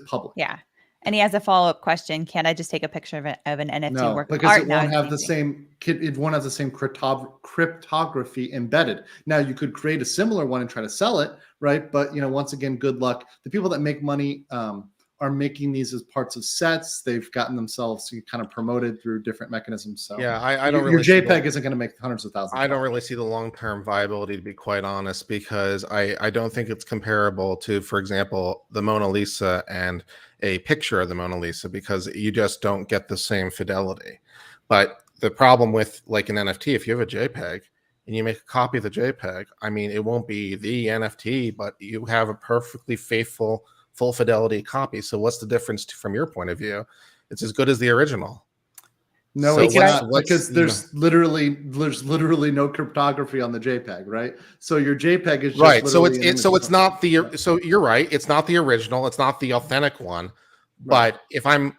public. Yeah. And he has a follow-up question. Can I just take a picture of an NFT work of because art? it won't have the same. It won't have the same cryptography embedded. Now you could create a similar one and try to sell it, right? But once again, good luck. The people that make money are making these as parts of sets. They've gotten themselves kind of promoted through different mechanisms. So yeah, I don't. Your JPEG isn't going to make hundreds of thousands. I don't really see the long-term viability, to be quite honest, because I don't think it's comparable to, for example, the Mona Lisa and a picture of the Mona Lisa, because you just don't get the same fidelity. But the problem with like an NFT, if you have a JPEG and you make a copy of the JPEG, I mean, it won't be the NFT, but you have a perfectly faithful, full fidelity copy. So what's the difference from your point of view? It's as good as the original. No, so it's not, because there's literally no cryptography on the JPEG, right? So your JPEG is just right. So it's not the. So you're right. It's not the original. It's not the authentic one. Right. But if I'm,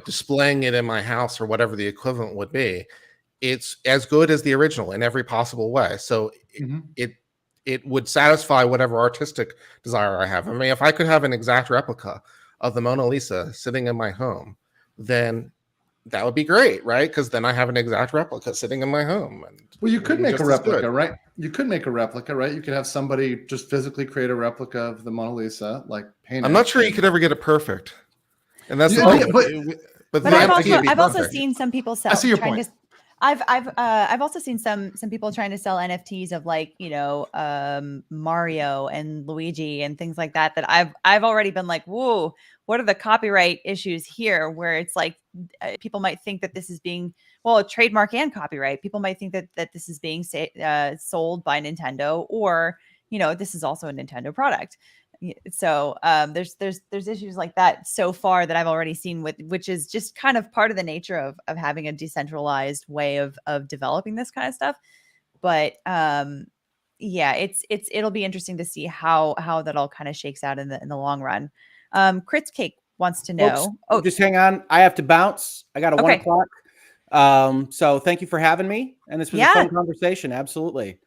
displaying it in my house or whatever the equivalent would be, it's as good as the original in every possible way. So it would satisfy whatever artistic desire I have. I mean, if I could have an exact replica of the Mona Lisa sitting in my home, then that would be great, right? Because then I have an exact replica sitting in my home. And well, you could make a replica, right? You could make a replica, right? You could have somebody just physically create a replica of the Mona Lisa, like paint. I'm not sure you could ever get it perfect, and that's but I've also seen some people sell. I see your point. I've also seen some people trying to sell NFTs of like Mario and Luigi and things like that. That I've already been like, whoa, what are the copyright issues here? Where it's like people might think that this is being a trademark and copyright. People might think that this is being sold by Nintendo, or this is also a Nintendo product. So there's issues like that so far that I've already seen which is just kind of part of the nature of having a decentralized way of developing this kind of stuff. But it'll be interesting to see how that all kind of shakes out in the long run. Crit's Cake wants to know. Folks, just hang on. I have to bounce. I got a 1 o'clock. So thank you for having me. And this was a fun conversation. Absolutely.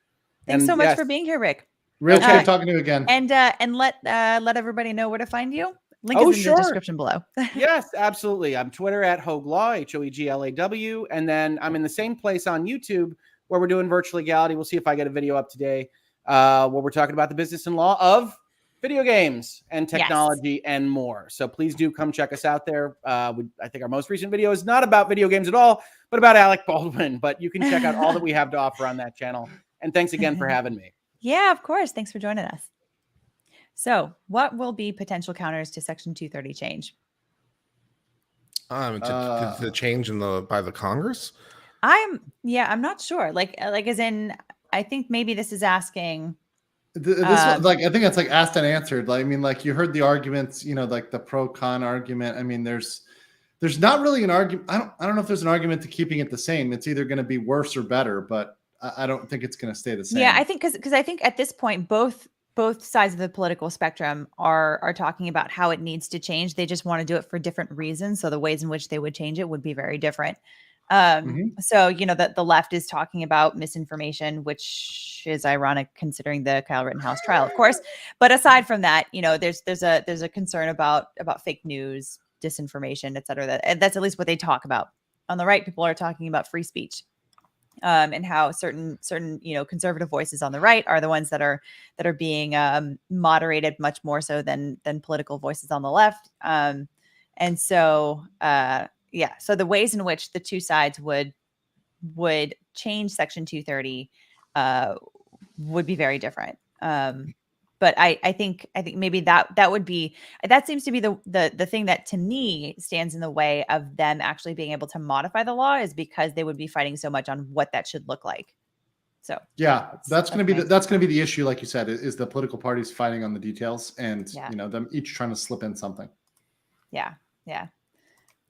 Thanks so much for being here, Rick. Real great talking to you again. And let everybody know where to find you. Link is in the description below. Yes, absolutely. I'm Twitter at Hoeglaw, HOEGLAW. And then I'm in the same place on YouTube where we're doing virtual legality. We'll see if I get a video up today where we're talking about the business and law of video games and technology and more. So please do come check us out there. I think our most recent video is not about video games at all, but about Alec Baldwin. But you can check out all that we have to offer on that channel. And thanks again for having me. Yeah, of course. Thanks for joining us. So what will be potential counters to Section 230 change? To change by the Congress? I'm not sure. Like as in, I think maybe this is asking. I think it's like asked and answered. Like, I mean, like you heard the arguments, like the pro con argument. I mean, there's not really an argument. I don't know if there's an argument to keeping it the same. It's either going to be worse or better, but I don't think it's going to stay the same. Yeah, I think because I think at this point both sides of the political spectrum are talking about how it needs to change. They just want to do it for different reasons. So the ways in which they would change it would be very different. So, that the left is talking about misinformation, which is ironic considering the Kyle Rittenhouse trial, of course. But aside from that, there's a concern about fake news, disinformation, et cetera. That's at least what they talk about. On the right, people are talking about free speech. And how certain conservative voices on the right are the ones that are being moderated much more so than political voices on the left. And so so the ways in which the two sides would change Section 230 would be very different. But I think maybe that would be, that seems to be the thing that to me stands in the way of them actually being able to modify the law, is because they would be fighting so much on what that should look like. So yeah, that's going to be the issue, like you said, is the political parties fighting on the details, and them each trying to slip in something. Yeah.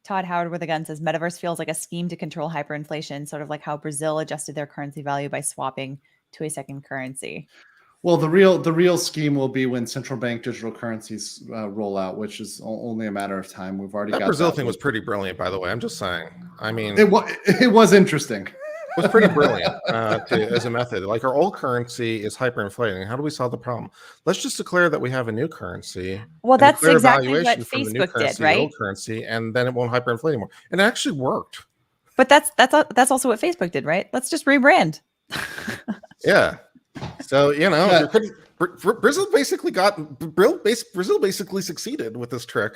Todd Howard with a gun says Metaverse feels like a scheme to control hyperinflation, sort of like how Brazil adjusted their currency value by swapping to a second currency. Well, the real scheme will be when central bank digital currencies roll out, which is only a matter of time. We've already got Brazil thing was pretty brilliant, by the way. I'm just saying. I mean, it was interesting. It was pretty brilliant as a method. Like, our old currency is hyperinflating. How do we solve the problem? Let's just declare that we have a new currency. Well, that's exactly what Facebook did, right? The old currency, and then it won't hyperinflate anymore. And it actually worked. But that's also what Facebook did, right? Let's just rebrand. Yeah. So Brazil basically succeeded with this trick.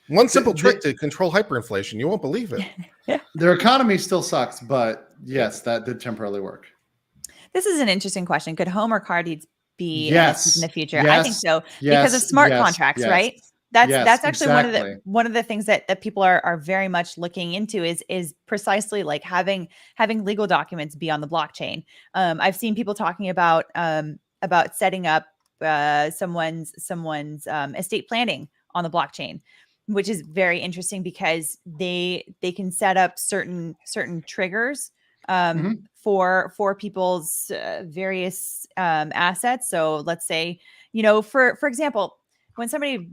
One simple trick to control hyperinflation. You won't believe it. Their economy still sucks, but yes, that did temporarily work. This is an interesting question. Could home or car deeds be in the future? Yes, I think so, because of smart contracts, right? That's actually one of the things that people are very much looking into is precisely like having legal documents be on the blockchain. I've seen people talking about setting up someone's estate planning on the blockchain, which is very interesting because they can set up certain triggers for people's various assets. So let's say, for example, when somebody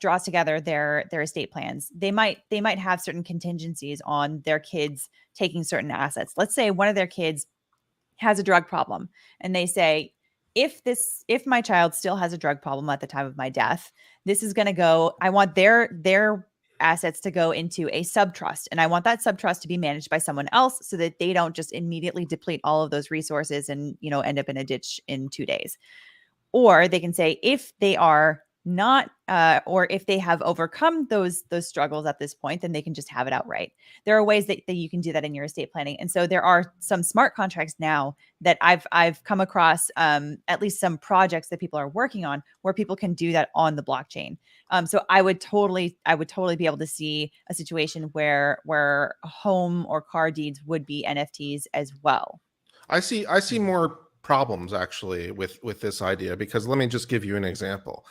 draws together their estate plans, they might have certain contingencies on their kids taking certain assets. Let's say one of their kids has a drug problem, and they say, if my child still has a drug problem at the time of my death, this is going to go, I want their assets to go into a subtrust, and I want that subtrust to be managed by someone else so that they don't just immediately deplete all of those resources and, end up in a ditch in 2 days. Or they can say, if they are not, or if they have overcome those struggles at this point, then they can just have it outright. There are ways that you can do that in your estate planning. And so there are some smart contracts now that I've come across, at least some projects that people are working on where people can do that on the blockchain. So I would totally be able to see a situation where home or car deeds would be NFTs as well. I see more problems actually with this idea, because let me just give you an example.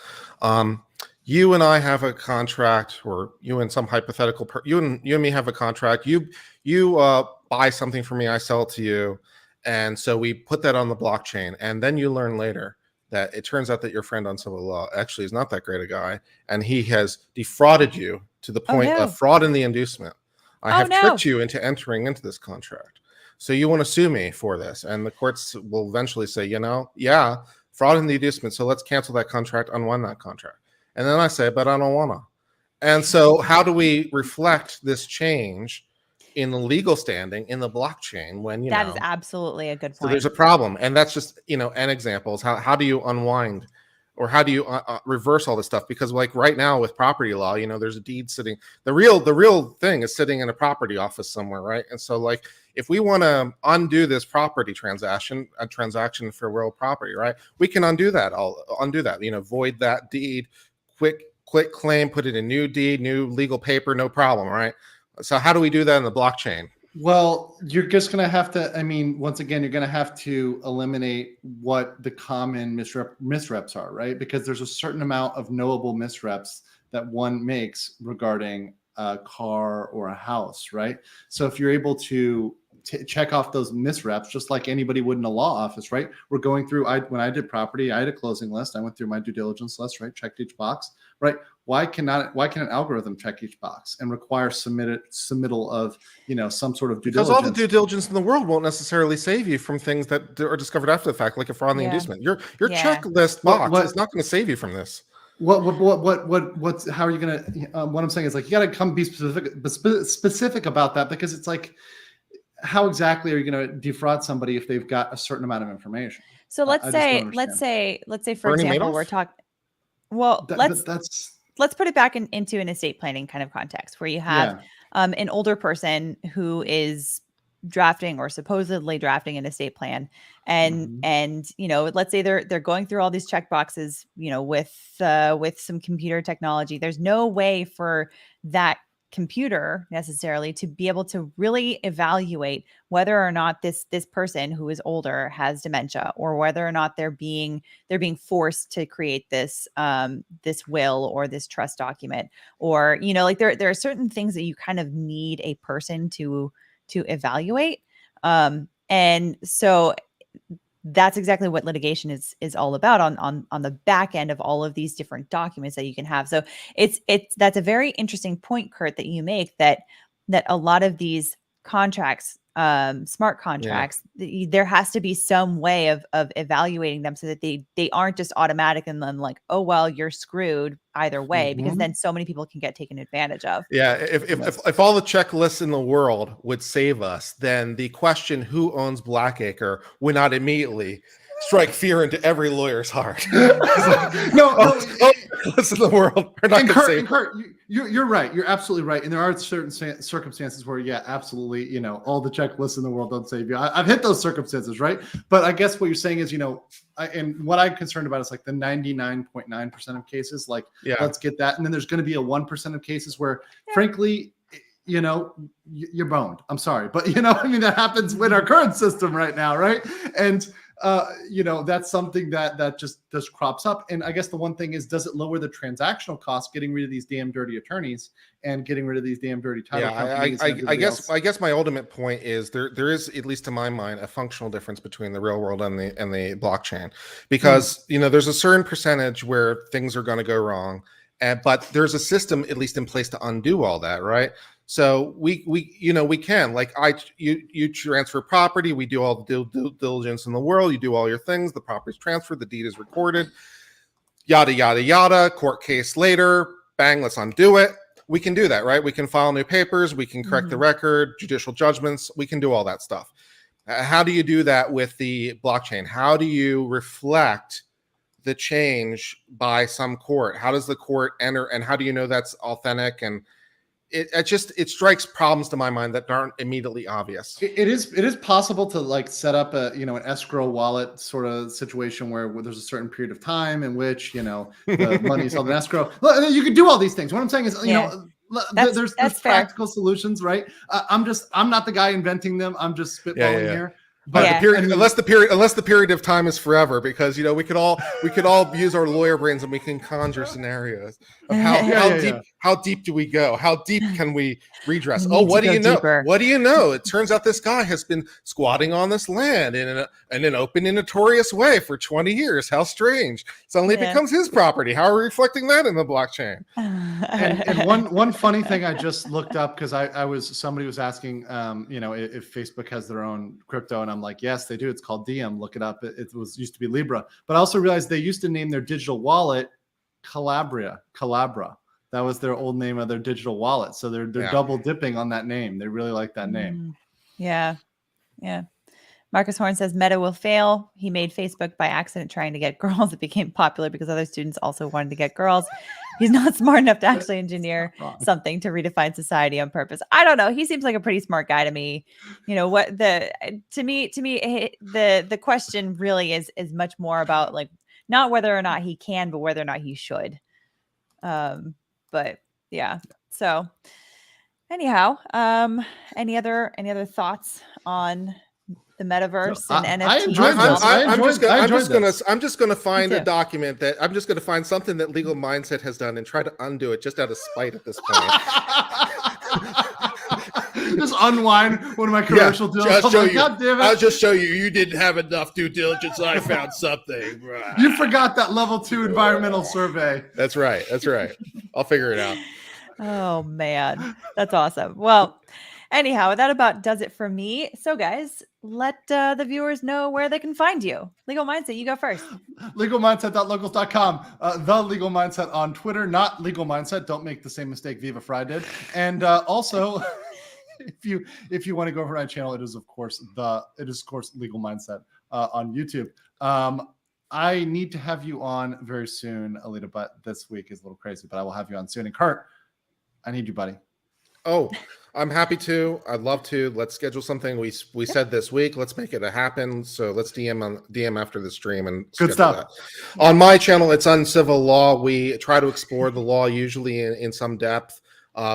You and I have a contract, or you and some hypothetical you and me have a contract. You buy something for me, I sell it to you, and so we put that on the blockchain, and then you learn later that it turns out that your friend on civil law actually is not that great a guy, and he has defrauded you to the point of fraud in the inducement. I have tricked you into entering into this contract. So you want to sue me for this, and the courts will eventually say, fraud in the inducement, so let's cancel that contract, unwind that contract. And then I say, but I don't want to. And so how do we reflect this change in the legal standing in the blockchain when, that is absolutely a good point. So there's a problem. And that's just, an example is how do you unwind, or how do you reverse all this stuff? Because like right now with property law, there's a deed sitting, the real thing is sitting in a property office somewhere, right? And so like, if we want to undo this property transaction, a transaction for real property, right? We can undo that, void that deed, quick claim, put it in new deed, new legal paper, no problem, right? So how do we do that in the blockchain? Well, you're just going to have to, I mean, once again, you're going to have to eliminate what the common misreps are, right? Because there's a certain amount of knowable misreps that one makes regarding a car or a house, right? So if you're able to check off those misreps, just like anybody would in a law office, right? We're going through, when I did property, I had a closing list. I went through my due diligence list, right? Checked each box, right? Why can an algorithm check each box and require submittal of, some sort of due diligence? Because all the due diligence in the world won't necessarily save you from things that are discovered after the fact, like a fraud in the inducement. Your checklist box is not going to save you from this. How are you going to, what I'm saying is, like, you got to come be specific about that, because it's like, how exactly are you going to defraud somebody if they've got a certain amount of information? So let's say, for Bernie example, Madoff? we're talking, let's put it back into an estate planning kind of context, where you have an older person who is drafting or supposedly drafting an estate plan, and let's say they're going through all these check boxes, with some computer technology. There's no way for that computer necessarily to be able to really evaluate whether or not this person who is older has dementia, or whether or not they're being forced to create this will or this trust document, or like there are certain things that you kind of need a person to evaluate, and so that's exactly what litigation is all about on the back end of all of these different documents that you can have. So that's a very interesting point, Kurt, that you make, that a lot of these contracts, smart contracts, there has to be some way of evaluating them, so that they aren't just automatic and then like, oh, well, you're screwed either way, because then so many people can get taken advantage of. Yeah, if all the checklists in the world would save us, then the question, who owns Blackacre, would not immediately strike fear into every lawyer's heart. Listen, the world are not Kurt, you're right. You're absolutely right. And there are certain circumstances where, absolutely, all the checklists in the world don't save you. I've hit those circumstances, right? But I guess what you're saying is, and what I'm concerned about is like the 99.9% of cases, like, let's get that. And then there's going to be a 1% of cases where, frankly, you're boned. I'm sorry. But, that happens with our current system right now, right? And that's something that just crops up. And I guess the one thing is, does it lower the transactional cost, getting rid of these damn dirty attorneys and getting rid of these damn dirty title companies? I guess my ultimate point is there is, at least to my mind, a functional difference between the real world and the blockchain, because there's a certain percentage where things are going to go wrong, but there's a system at least in place to undo all that, right? So we can, like, you transfer property, we do all the due diligence in the world, you do all your things, the property's transferred, the deed is recorded, yada, yada, yada, court case later, bang, let's undo it. We can do that, right? We can file new papers, we can correct the record, judicial judgments, we can do all that stuff. How do you do that with the blockchain? How do you reflect the change by some court? How does the court enter, and how do you know that's authentic? And it strikes problems to my mind that aren't immediately obvious. It is possible to, like, set up a an escrow wallet sort of situation where there's a certain period of time in which the money's held in escrow. You can do all these things. What I'm saying is, there's practical solutions, right? I'm not the guy inventing them. I'm just spitballing here. But unless the period of time is forever, because we could all use our lawyer brains and we can conjure scenarios of how deep do we go? How deep can we redress? What do you know? What do you know? It turns out this guy has been squatting on this land in an open and notorious way for 20 years. How strange! Suddenly it becomes his property. How are we reflecting that in the blockchain? And one funny thing I just looked up, because somebody was asking, if Facebook has their own crypto, and I'm like, yes, they do. It's called Diem. Look it up. It used to be Libra, but I also realized they used to name their digital wallet Calabra. That was their old name of their digital wallet. So they're double dipping on that name. They really like that name. Yeah. Marcus Horn says Meta will fail. He made Facebook by accident trying to get girls. It became popular because other students also wanted to get girls. He's not smart enough to actually engineer something to redefine society on purpose. I don't know. He seems like a pretty smart guy to me. To me, the question really is much more about, like, not whether or not he can, but whether or not he should. But yeah. So Anyhow, any other thoughts on the metaverse and NFTs? I enjoyed this. I'm just gonna find a document that I'm just gonna find something that Legal Mindset has done and try to undo it just out of spite at this point. Just unwind one of my commercial deals. Just show you. God damn it. I'll just show you. You didn't have enough due diligence. I found something. You forgot that level 2 environmental survey. That's right. That's right. I'll figure it out. Oh man, that's awesome. Well, anyhow, that about does it for me. So guys, let the viewers know where they can find you. Legal Mindset, you go first. Legalmindset.locals.com. The Legal Mindset on Twitter, not Legal Mindset. Don't make the same mistake Viva Fry did. And also, if you want to go over my channel, it is of course Legal Mindset on YouTube. I need to have you on very soon, Alita, but this week is a little crazy, but I will have you on soon. And Kurt, I need you, buddy. Oh, I'm happy to. I'd love to. Let's schedule something. We said this week. Let's make it happen. So let's DM after the stream and good stuff. That. On my channel, it's Uncivil Law. We try to explore the law usually in some depth.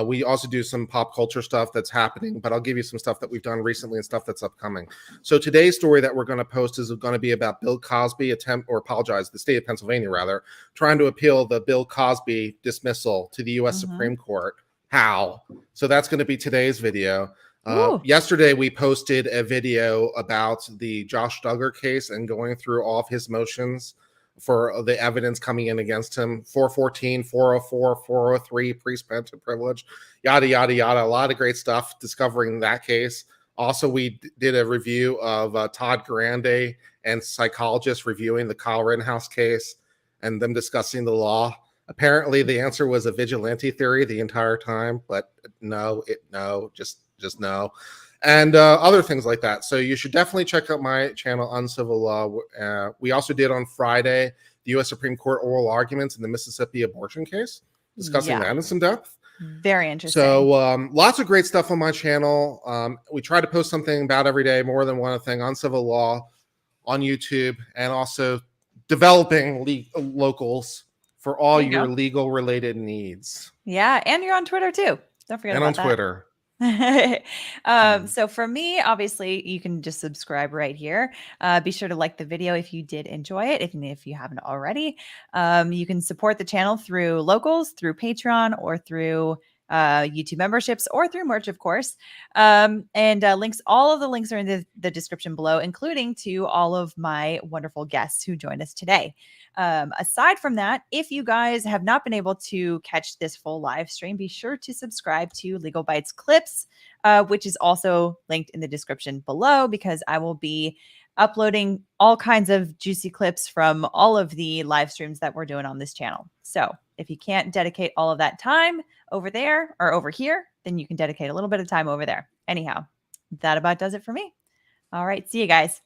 We also do some pop culture stuff that's happening, but I'll give you some stuff that we've done recently and stuff that's upcoming. So today's story that we're going to post is going to be about Bill Cosby the state of Pennsylvania rather, trying to appeal the Bill Cosby dismissal to the U.S. Supreme Court. How? So that's going to be today's video. Yesterday, we posted a video about the Josh Duggar case and going through all of his motions for the evidence coming in against him, 414, 404, 403, pre-spent privilege, yada, yada, yada. A lot of great stuff discovering that case. Also, we did a review of Todd Grande and psychologists reviewing the Kyle Rittenhouse case and them discussing the law. Apparently, the answer was a vigilante theory the entire time, but just no. And other things like that. So you should definitely check out my channel, Uncivil Law. We also did on Friday the U.S. Supreme Court oral arguments in the Mississippi abortion case, discussing that in some depth. Very interesting. So lots of great stuff on my channel. We try to post something about every day, more than one thing, Uncivil Law on YouTube, and also developing locals for all your legal related needs. Yeah, and you're on Twitter too. Don't forget about that. And on Twitter. So for me, obviously, you can just subscribe right here. Be sure to like the video if you did enjoy it. If you haven't already, you can support the channel through locals, through Patreon, or through YouTube memberships, or through merch, of course. And links, all of the links are in the description below, including to all of my wonderful guests who joined us today. Aside from that, if you guys have not been able to catch this full live stream, be sure to subscribe to Legalbytes Clips, which is also linked in the description below, because I will be uploading all kinds of juicy clips from all of the live streams that we're doing on this channel. So if you can't dedicate all of that time over there or over here, then you can dedicate a little bit of time over there. Anyhow, that about does it for me. All right. See you guys.